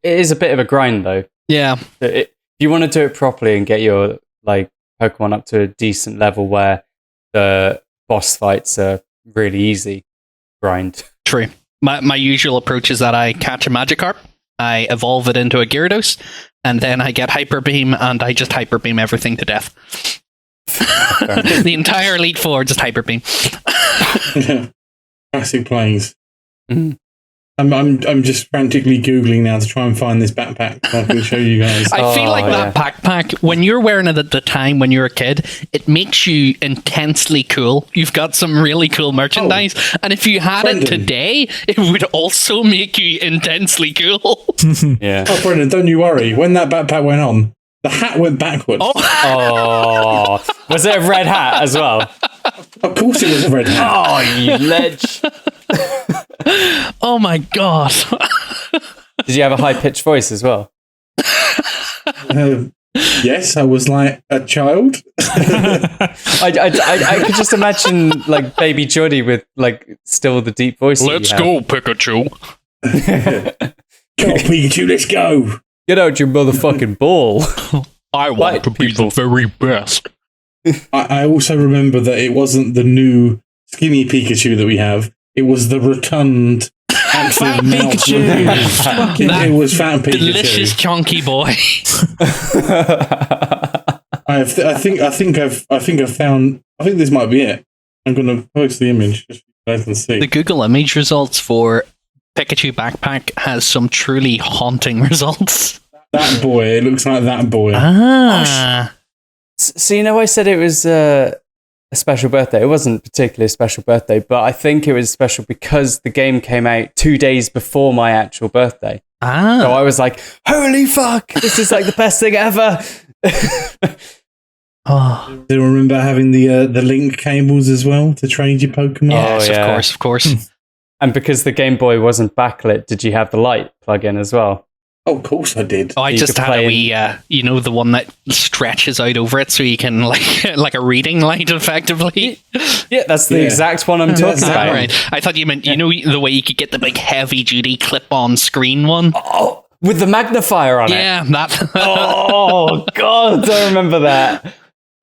is a bit of a grind though. Yeah. If you want to do it properly and get your like Pokemon up to a decent level where the boss fights are really easy, grind. True. My usual approach is that I catch a Magikarp, I evolve it into a Gyarados, and then I get Hyper Beam, and I just Hyper Beam everything to death. The entire Elite Four just Hyper Beam. Classic plays. Mm. I'm just frantically Googling now to try and find this backpack so I can show you guys. I feel like that backpack, when you're wearing it at the time when you're a kid, it makes you intensely cool. You've got some really cool merchandise. And if you had it today, it would also make you intensely cool. Yeah. Oh, Brendan, don't you worry. When that backpack went on, the hat went backwards. Oh. Was it a red hat as well? Of course it was a red hat. Oh, you ledge. Oh my god. Did you have a high-pitched voice as well? Yes, I was like a child. I could just imagine like baby Jordy with like still the deep voice. Let's go, Pikachu. Come on, Pikachu, let's go. Get out your motherfucking ball. I want to be the very best. I also remember that it wasn't the new skinny Pikachu that we have. It was the rotund, actual mouth. It was fat Pikachu. Delicious chunky boy. I think this might be it. I'm going to post the image just so you guys can see. The Google image results for Pikachu backpack has some truly haunting results. That boy, it looks like that boy. Ah. So you know, I said it was a special birthday. It wasn't particularly a special birthday, but I think it was special because the game came out 2 days before my actual birthday. Ah. So I was like, holy fuck, this is like the best thing ever. Oh. Do you remember having the link cables as well to trade your Pokemon? Yes, Oh, yeah. of course. And because the Game Boy wasn't backlit, did you have the light plug in as well? Oh, of course I did. Oh, I You just could had a play wee, the one that stretches out over it so you can, like a reading light, effectively. Yeah, that's the Yeah. exact one I'm talking That's about. All right. I thought you meant, the way you could get the big heavy-duty clip-on screen one? Oh, with the magnifier on it. Yeah, that. Oh, God, I remember that.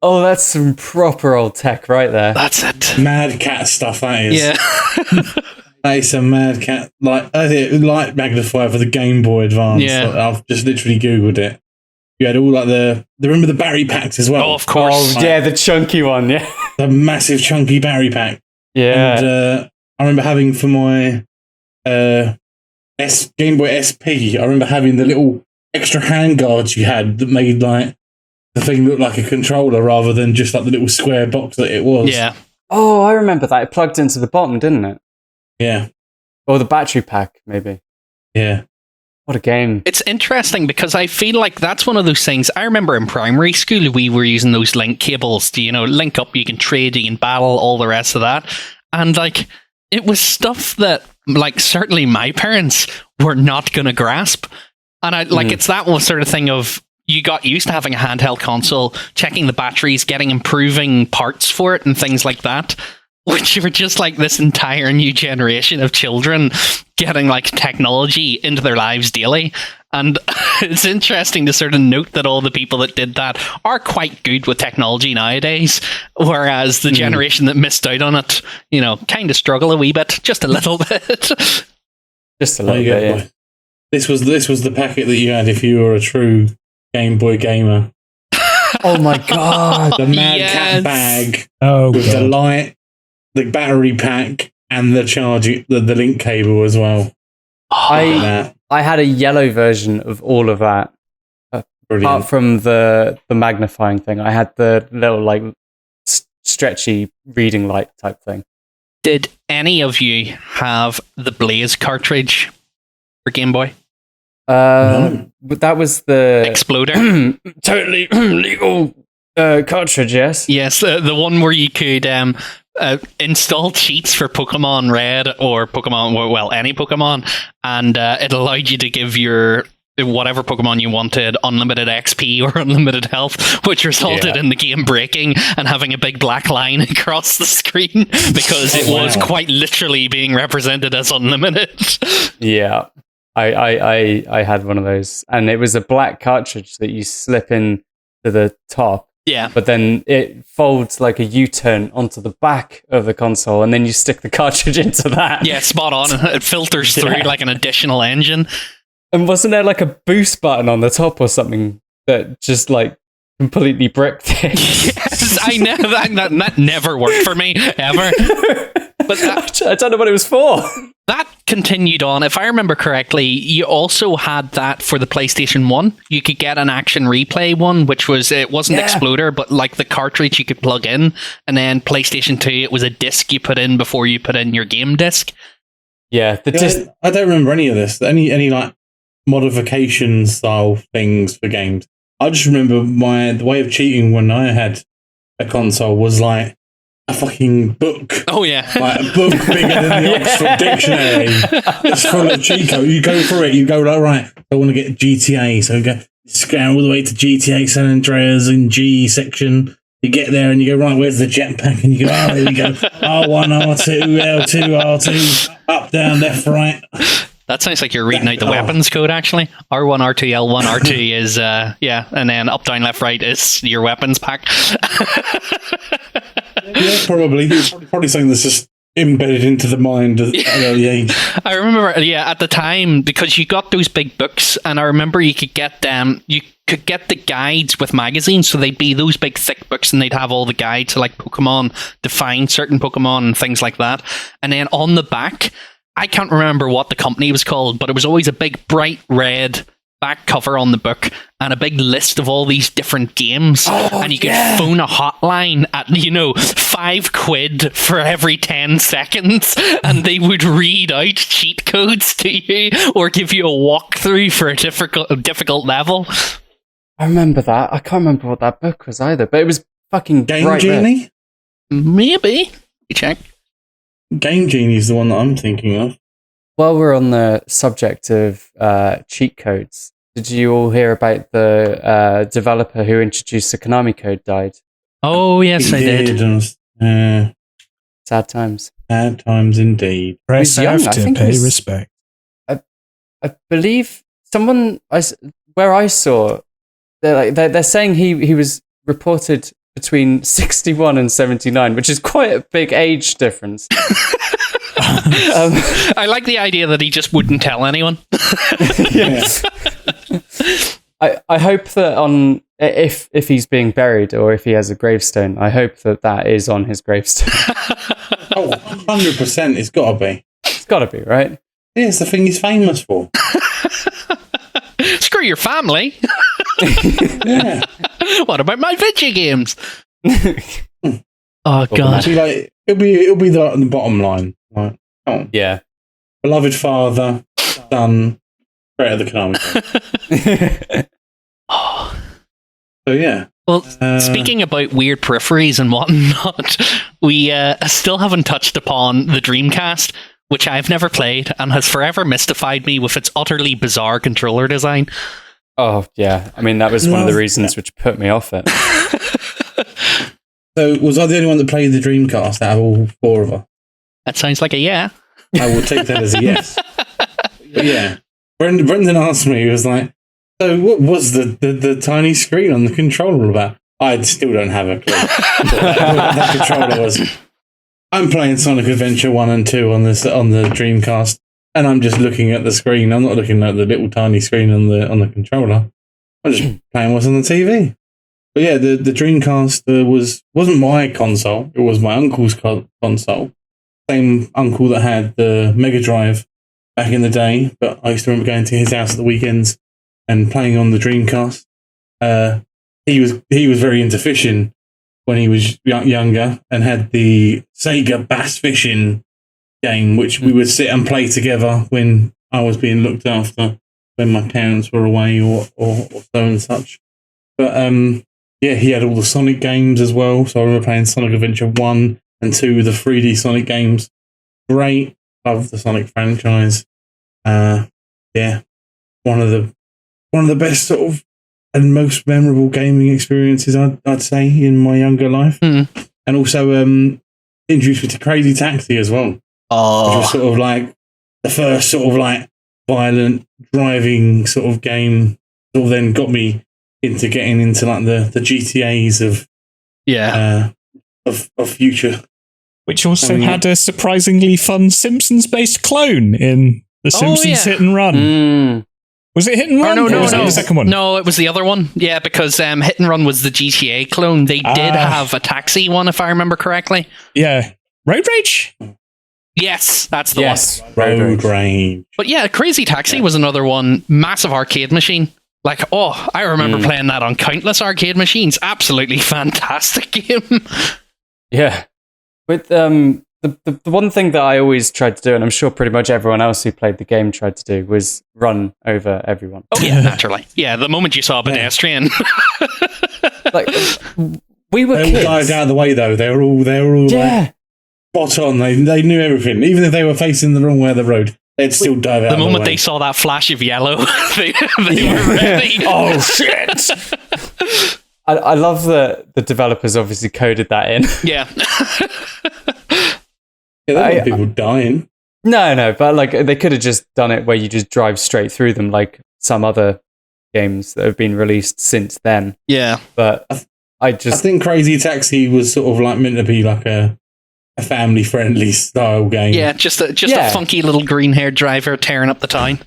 Oh, that's some proper old tech right there. That's it. Mad cat stuff, that is. Yeah. That is some mad cat, light magnifier for the Game Boy Advance. Yeah. I've just literally Googled it. You had all remember the battery packs as well? Oh, of course. Oh, yeah, the chunky one, yeah. The massive chunky battery pack. Yeah. And I remember having for my Game Boy SP, I remember having the little extra hand guards you had that made like the thing look like a controller rather than just like the little square box that it was. Yeah. Oh, I remember that. It plugged into the bottom, didn't it? Yeah. Or the battery pack, maybe. Yeah. What a game. It's interesting because I feel like that's one of those things. I remember in primary school, we were using those link cables to, link up, you can trade, you can battle, all the rest of that. And like, it was stuff that, like, certainly my parents were not going to grasp. And it's that one sort of thing of, you got used to having a handheld console, checking the batteries, getting improving parts for it and things like that, which were just like this entire new generation of children getting like technology into their lives daily. And it's interesting to sort of note that all the people that did that are quite good with technology nowadays, whereas the generation that missed out on it, kind of struggle a wee bit, just a little bit. Just a little bit, yeah. This was the packet that you had if you were a true Game Boy gamer. Oh my God. The Mad Cat bag Oh, with the God. light, the battery pack, and the charging, the link cable as well. I had a yellow version of all of that. Brilliant. Apart from the magnifying thing, I had the little like stretchy reading light type thing. Did any of you have the Blaze cartridge for Game Boy? No. But that was the Exploder? totally legal cartridge, yes. Yes, the one where you could install cheats for Pokemon Red or Pokemon, any Pokemon, and it allowed you to give your whatever Pokemon you wanted unlimited XP or unlimited health, which resulted in the game breaking and having a big black line across the screen because it was quite literally being represented as unlimited. Yeah. I had one of those, and it was a black cartridge that you slip in to the top. Yeah. But then it folds like a U-turn onto the back of the console, and then you stick the cartridge into that. Yeah, spot on. It filters through like an additional engine. And wasn't there like a boost button on the top or something that just like completely bricked it? Yes, I know that never worked for me ever. But I don't know what it was for. that continued on. If I remember correctly, you also had that for the PlayStation 1. You could get an action replay one, which was, it wasn't Exploder, but like the cartridge you could plug in. And then PlayStation 2, it was a disc you put in before you put in your game disc. Yeah, I don't remember any of this. Any like modification style things for games. I just remember the way of cheating when I had a console was like a fucking book. Oh, yeah. Like a book bigger than the Oxford Dictionary. It's full of cheat code. You go through it, you go like, right, I want to get GTA, so you go scan all the way to GTA San Andreas in G section. You get there and you go, right, where's the jetpack? And you go, oh, there you go. R1, R2, L2, R2, up, down, left, right. That sounds like you're reading out the weapons code, actually. R1, R2, L1, R2 is, and then up, down, left, right is your weapons pack. Yeah, probably. It's probably something that's just embedded into the mind of the age. I remember, at the time, because you got those big books, and I remember you could get the guides with magazines, so they'd be those big thick books, and they'd have all the guides to like Pokemon, define certain Pokemon and things like that. And then on the back, I can't remember what the company was called, but it was always a big bright red back cover on the book and a big list of all these different games, and you could phone a hotline at £5 for every 10 seconds, and they would read out cheat codes to you or give you a walkthrough for a difficult level. I remember that. I can't remember what that book was either, but it was fucking Game right Genie? there. Maybe. Check. Game Genie is the one that I'm thinking of. While we're on the subject of cheat codes, did you all hear about the developer who introduced the Konami code died? Oh, yes, I did. Sad times. Sad times indeed. Press young, F I to think pay he was- respect. I believe where I saw, they're saying he was reported between 61 and 79, which is quite a big age difference. I like the idea that he just wouldn't tell anyone. Yeah. I hope that if he's being buried or if he has a gravestone, I hope that is on his gravestone. Oh, 100% it's got to be. It's got to be, right? Yeah, it's the thing he's famous for. Screw your family. Yeah. What about my video games? Oh, God. See, like, it'll be the bottom line. Like, oh, Yeah. beloved father, son, creator of the Konami game. Oh. So yeah. Well, speaking about weird peripheries and whatnot, we still haven't touched upon the Dreamcast, which I've never played and has forever mystified me with its utterly bizarre controller design. Oh, yeah. I mean, that was one of the reasons which put me off it. So was I the only one that played the Dreamcast out of all four of us? That sounds like a yeah. I will take that as a yes. But yeah. Brendan asked me, he was like, so what was the tiny screen on the controller about? I still don't have a clue. that controller was. I'm playing Sonic Adventure 1 and 2 on the Dreamcast, and I'm just looking at the screen. I'm not looking at the little tiny screen on the controller. I'm just playing what's on the TV. But yeah, the Dreamcast wasn't my console. It was my uncle's console. Same uncle that had the Megadrive back in the day. But I used to remember going to his house at the weekends and playing on the Dreamcast. He was very into fishing when he was younger and had the Sega Bass Fishing game, which we would sit and play together when I was being looked after, when my parents were away or so and such. But yeah, he had all the Sonic games as well. So I remember playing Sonic Adventure 1 and 2, the 3D Sonic games. Great. Love the Sonic franchise. Yeah. One of the best sort of and most memorable gaming experiences, I'd say, in my younger life. And also introduced me to Crazy Taxi as well. Oh. Which was sort of like the first sort of like violent driving sort of game. Sort of then got me into getting into like the GTAs of future. Which also had a surprisingly fun Simpsons-based clone in The Simpsons Hit and Run. Was it Hit and Run? No. Was that the second one? No, it was the other one. Yeah, because Hit and Run was the GTA clone. They did have a taxi one, if I remember correctly. Yeah. Road Rage? Yes, that's the one. Road Rage. But yeah, Crazy Taxi was another one. Massive arcade machine. Like, I remember playing that on countless arcade machines. Absolutely fantastic game. Yeah. With the one thing that I always tried to do, and I'm sure pretty much everyone else who played the game tried to do, was run over everyone. Oh yeah, naturally. Yeah, the moment you saw a pedestrian. Like, we were They all kids. dived out of the way though. They were all like, spot on. They knew everything. Even if they were facing the wrong way of the road, they'd still dive out The of the way. moment they saw that flash of yellow, they were ready. Oh shit! I love that the developers obviously coded that in. Yeah. Yeah, there were people dying. No, but like they could have just done it where you just drive straight through them, like some other games that have been released since then. Yeah. But I think Crazy Taxi was sort of like meant to be like a family-friendly style game. Yeah, just a funky little green-haired driver tearing up the town.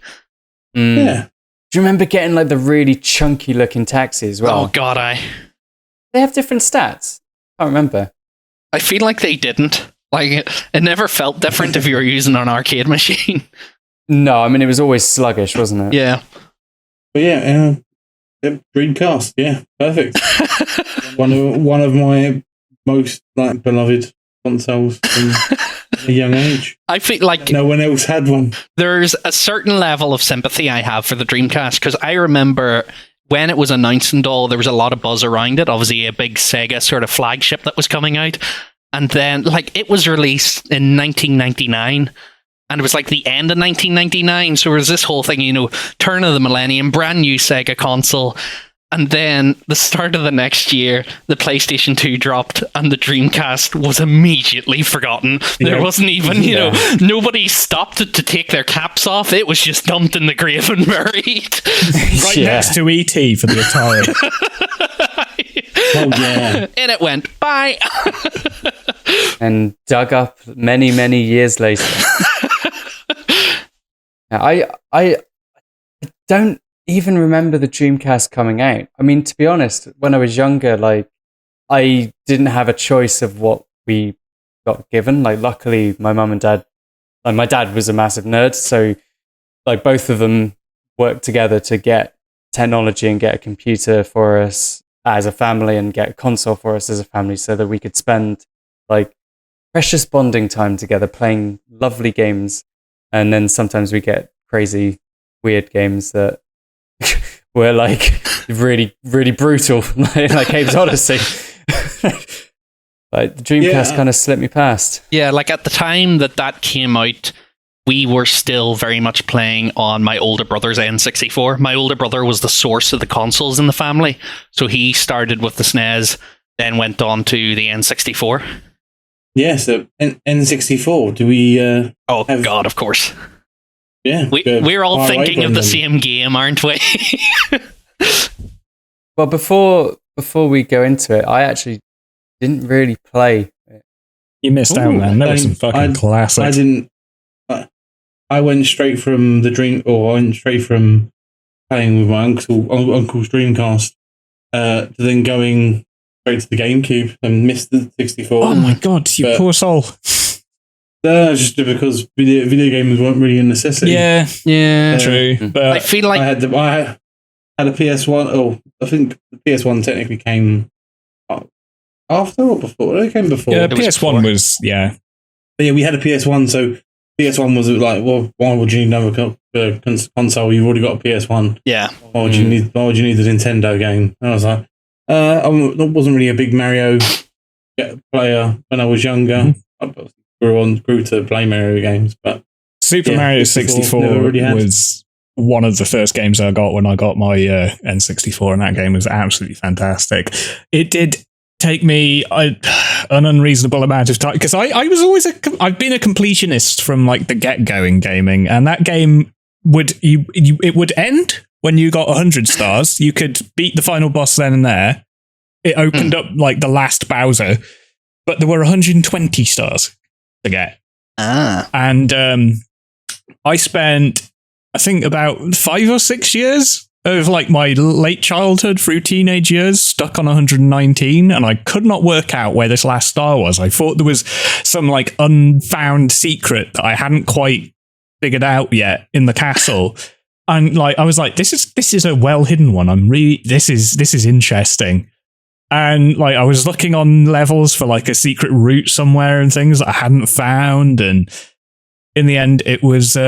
Yeah. Do you remember getting like the really chunky-looking taxi as well? Oh God, They have different stats. I can't remember. I feel like they didn't. Like it never felt different if you were using an arcade machine. No, I mean it was always sluggish, wasn't it? Yeah. But yeah, Dreamcast, yeah, perfect. one of my most beloved consoles from a young age. I feel like no one else had one. There's a certain level of sympathy I have for the Dreamcast, because I remember when it was announced and all, there was a lot of buzz around it. Obviously, a big Sega sort of flagship that was coming out. And then, it was released in 1999. And it was the end of 1999. So there was this whole thing, turn of the millennium, brand new Sega console. And then the start of the next year, the PlayStation 2 dropped and the Dreamcast was immediately forgotten. There wasn't even, nobody stopped it to take their caps off. It was just dumped in the grave and buried. Right next to E.T. for the Atari. Oh, yeah. And it went, bye. And dug up many, many years later. Now, I don't even remember the Dreamcast coming out. I mean, to be honest, when I was younger, I didn't have a choice of what we got given. Luckily, my mum and dad, my dad was a massive nerd, so both of them worked together to get technology and get a computer for us as a family and get a console for us as a family, so that we could spend precious bonding time together playing lovely games. And then sometimes we get crazy, weird games that were really, really brutal, like Abe's Odyssey. The Dreamcast kind of slipped me past. Yeah, at the time that came out, we were still very much playing on my older brother's N64. My older brother was the source of the consoles in the family. So he started with the SNES, then went on to the N64. Yeah, so N64, do we... God, of course. Yeah. We're all thinking of the same game, aren't we? Well, before we go into it, I actually didn't really play it. You missed out, man. There were some fucking classics. I went straight from from playing with my uncle's Dreamcast to then going straight to the GameCube and missed the 64. Oh my god, you poor soul. Just because video games weren't really a necessity. Yeah, true. But I feel like I had a PS1. Oh, I think the PS1 technically came after or before. It came before. Yeah, PS1 was But yeah, we had a PS1, so PS1 was well, why would you need another console? You've already got a PS1. Yeah. Why would you need the Nintendo game? And I was like, I wasn't really a big Mario player when I was younger. I grew to play Mario games, but Super Mario 64 was one of the first games I got when I got my N64, and that game was absolutely fantastic. It did take me an unreasonable amount of time, because I was always I've been a completionist from the get-go in gaming, and that game it would end when you got 100 stars. You could beat the final boss then and there. It opened up the last Bowser, but there were 120 stars to get. And I spent, I think, about 5 or 6 years of my late childhood through teenage years stuck on 119, and I could not work out where this last star was. I thought there was some unfound secret that I hadn't quite figured out yet in the castle. And I was like, this is a well hidden one. This is interesting. And I was looking on levels for a secret route somewhere and things that I hadn't found, and in the end it was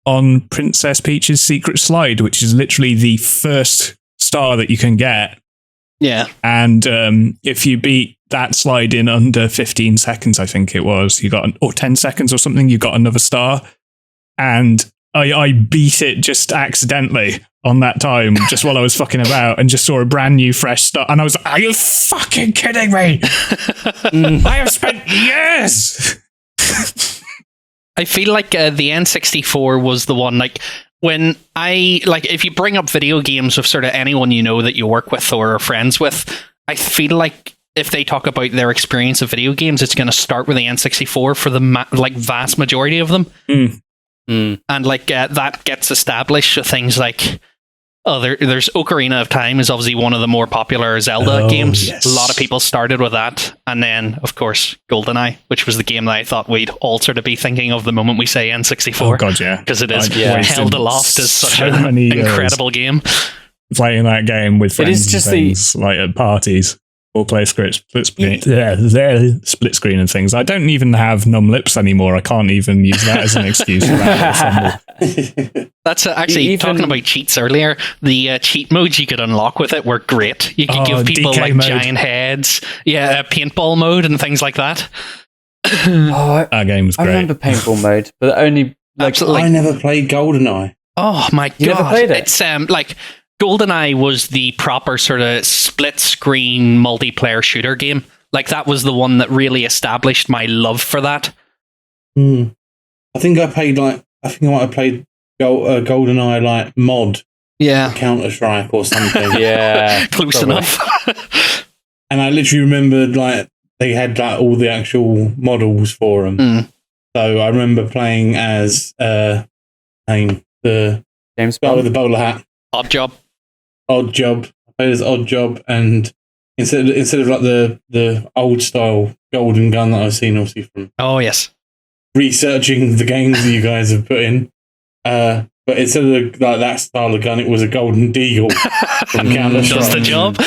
on Princess Peach's secret slide, which is literally the first star that you can get. Yeah. And if you beat that slide in under 15 seconds, I think it was, you got or 10 seconds or something, you got another star. And I beat it just accidentally on that time, just while I was fucking about, and just saw a brand new fresh star. And I was like, are you fucking kidding me? I have spent years. I feel like the N64 was the one, when if you bring up video games with sort of anyone that you work with or are friends with, I feel like if they talk about their experience of video games, it's going to start with the N64 for the vast majority of them. And that gets established with things like Oh, there's Ocarina of Time is obviously one of the more popular Zelda games. Yes. A lot of people started with that. And then, of course, GoldenEye, which was the game that I thought we'd all sort of be thinking of the moment we say N64. Oh, God, yeah. Because it is I've held wasted aloft as such so an many years incredible game. playing that game with friends is just and things, like at parties. Or play split screen, split screen and things. I don't even have numb lips anymore. I can't even use that as an excuse for that. That's actually talking about cheats earlier. The cheat modes you could unlock with it were great. You could give people DK like mode. giant heads, paintball mode and things like that. That game was great. I remember paintball mode, but only Absolutely. I never played GoldenEye. Oh my You god! never played it? It's like GoldenEye was the proper sort of split screen multiplayer shooter game. Like that was the one that really established my love for that. I think I might have played GoldenEye like mod Yeah, Counter-Strike or something. yeah, close probably. enough. And I literally remembered like they had like all the actual models for them. So I remember playing as the James guy with Bond. the bowler hat, Odd Job. Odd Job. I played as Odd Job, and instead of like the old style golden gun that I've seen obviously from Oh yes. researching the games that you guys have put in, but instead of like that style of gun, it was a golden deagle from Counter-Strike. Does the job.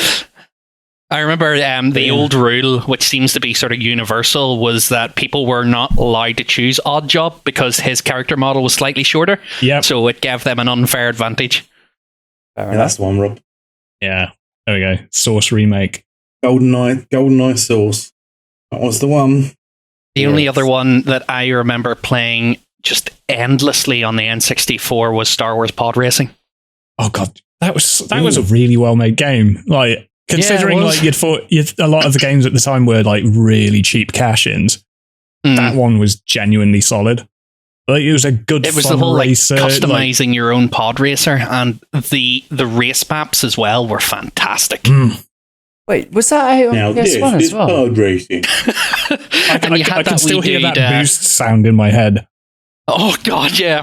I remember the old rule, which seems to be sort of universal, was that people were not allowed to choose Odd Job because his character model was slightly shorter. Yep. So it gave them an unfair advantage. Fair Yeah, enough. that's the one, Rob. Yeah. There we go. Source remake. GoldenEye Source. That was the one. The only other one that I remember playing just endlessly on the N64 was Star Wars Pod Racing. Oh god, that was a really well made game. Like considering Yeah, it was. like a lot of the games at the time were like really cheap cash-ins. That one was genuinely solid. Like it was a good. It was fun the whole like racer, customizing your own pod racer, and the race maps as well were fantastic. Wait, was that a Now this PS1 is as well? pod racing. And you had I can that still wee hear dude, that boost sound in my head. Oh god, yeah.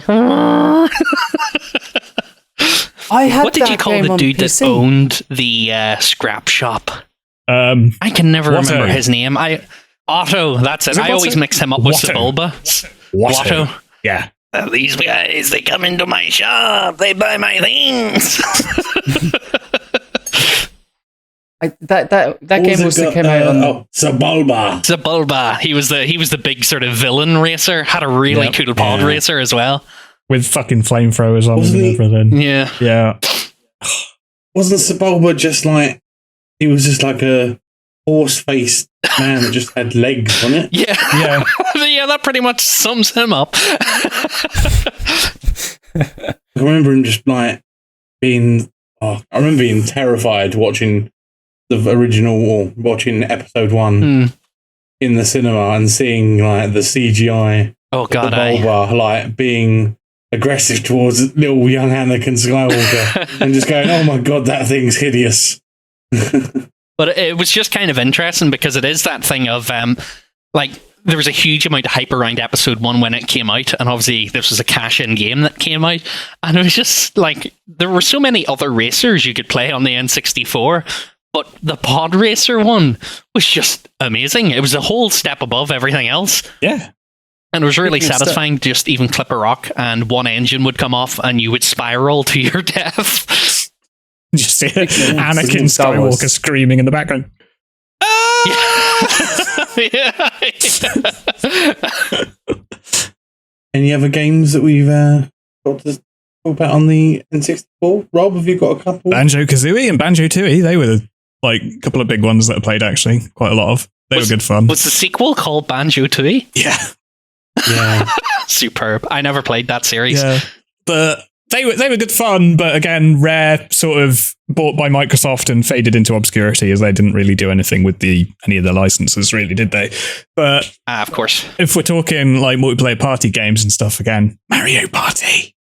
I had What did you that call game the on dude that PC. owned the scrap shop? Um, I can never Watto. remember his name. Otto, that's it. Is it I always Watto? mix him up with Watto. Sebulba. Watto. Yeah. These guys, they come into my shop, they buy my things. That game also came out on. Sebulba. Sebulba. He was the big sort of villain racer. Had a really Yep. cool pod Yeah. racer as well. With fucking flamethrowers on Wasn't and he- everything. Yeah. Yeah. Wasn't Sebulba just like he was just like a horse-faced man that just had legs on it? Yeah. Yeah. Yeah, that pretty much sums him up. I remember him just like being. I remember being terrified watching the original or watching episode 1 in the cinema and seeing like the CGI Oh god, the Bulba like being aggressive towards little young Anakin Skywalker and just going, "Oh my god, that thing's hideous." But it was just kind of interesting because it is that thing of like there was a huge amount of hype around episode 1 when it came out, and obviously this was a cash-in game that came out, and it was just like there were so many other racers you could play on the N64, but the pod racer one was just amazing. It was a whole step above everything else. Yeah. And it was really It's satisfying to just even clip a rock and one engine would come off and you would spiral to your death. Just see Anakin Star Wars. Skywalker screaming in the background. Yeah. Any other games that we've got to talk about on the N64? Rob, have you got a couple? Banjo Kazooie and Banjo Tooie, they were like a couple of big ones that I played actually, quite a lot of. They were good fun. Was the sequel called Banjo Tooie? Yeah. Yeah. Superb. I never played that series. Yeah. But they were good fun, but again, Rare sort of bought by Microsoft and faded into obscurity as they didn't really do anything with any of the licenses, really, did they? But Of course. if we're talking like multiplayer party games and stuff again, Mario Party.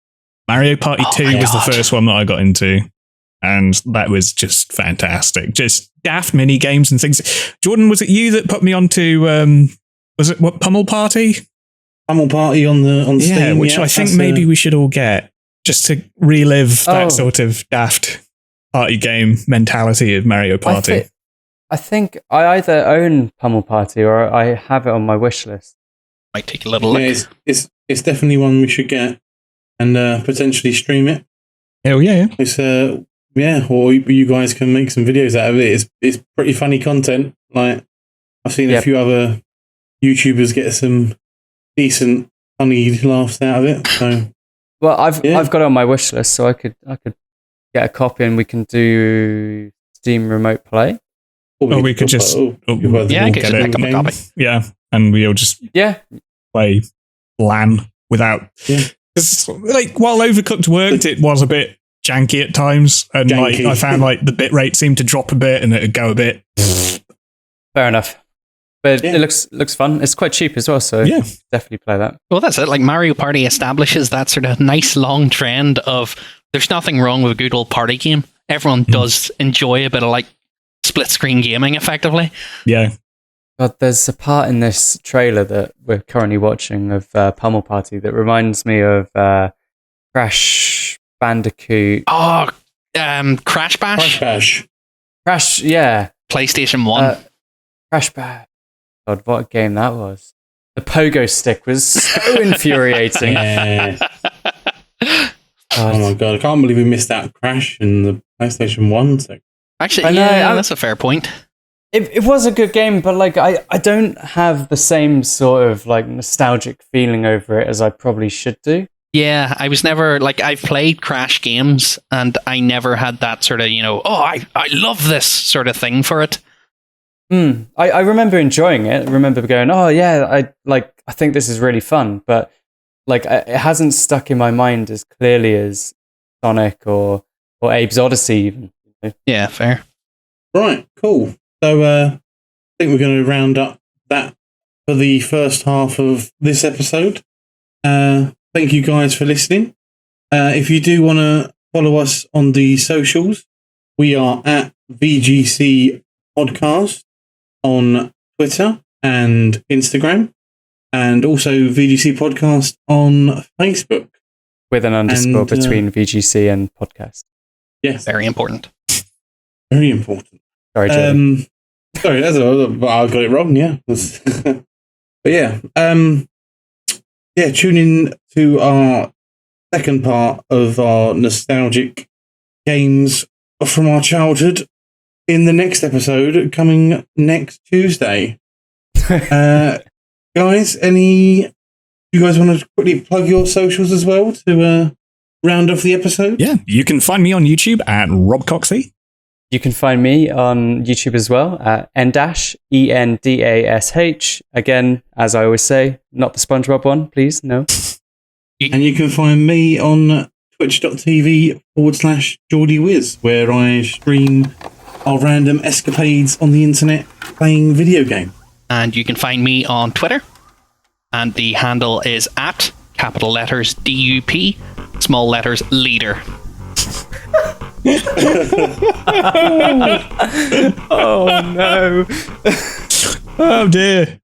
Mario Party 2 my was the God. first one that I got into. And that was just fantastic. Just daft mini games and things. Jordan, was it you that put me onto was it what Pummel Party? Pummel Party on the Steam. Yeah, which I think maybe we should all get. just to relive that sort of daft party game mentality of Mario Party. I think I either own Pummel Party or I have it on my wish list. Might take a little look. Yeah, it's definitely one we should get and potentially stream it. Hell yeah. It's or you guys can make some videos out of it. It's pretty funny content. Like I've seen a few other YouTubers get some decent funny laughs out of it. So well, I've got it on my wish list, so I could get a copy and we can do Steam Remote Play. Or we could just I could just pick up a copy. Yeah, and we'll just play LAN without. Because like while Overcooked worked, it was a bit janky at times, and like I found like the bitrate seemed to drop a bit, and it'd go a bit. Fair enough, but it looks fun. It's quite cheap as well, so definitely play that. Well, that's it. Like Mario Party establishes that sort of nice long trend of there's nothing wrong with a good old party game. Everyone does enjoy a bit of like split screen gaming, effectively. Yeah. But there's a part in this trailer that we're currently watching of Pummel Party that reminds me of Crash Bandicoot. Oh, Crash Bash? Crash, yeah. PlayStation 1. Crash Bash. God, what a game that was. The pogo stick was so infuriating. Oh my god, I can't believe we missed out Crash in the PlayStation 1 section. Actually, that's a fair point. It was a good game, but like I don't have the same sort of like nostalgic feeling over it as I probably should do. Yeah, I was never like I've played Crash games and I never had that sort of, I love this sort of thing for it. I remember enjoying it. I remember going, oh yeah, I think this is really fun, but like it hasn't stuck in my mind as clearly as Sonic or Abe's Odyssey even. Yeah, fair. Right, cool. So I think we're going to round up that for the first half of this episode. Thank you guys for listening. If you do want to follow us on the socials, we are at VGC Podcast on Twitter and Instagram, and also VGC Podcast on Facebook. With an underscore between VGC and podcast. Yes. Very important. Very important. Sorry, Jordy. Sorry, I got it wrong, yeah. But yeah. Tune in to our second part of our nostalgic games from our childhood in the next episode coming next Tuesday. Guys, you guys want to quickly plug your socials as well to round off the episode? Yeah, you can find me on YouTube at Rob Coxey. You can find me on YouTube as well at Endash, ENDASH. Again, as I always say, not the SpongeBob one, please, no. And you can find me on twitch.tv/JordyWiz, where I stream our random escapades on the internet playing video games. And you can find me on Twitter, and the handle is at capital letters DUP, small letters leader. Oh no. Oh dear.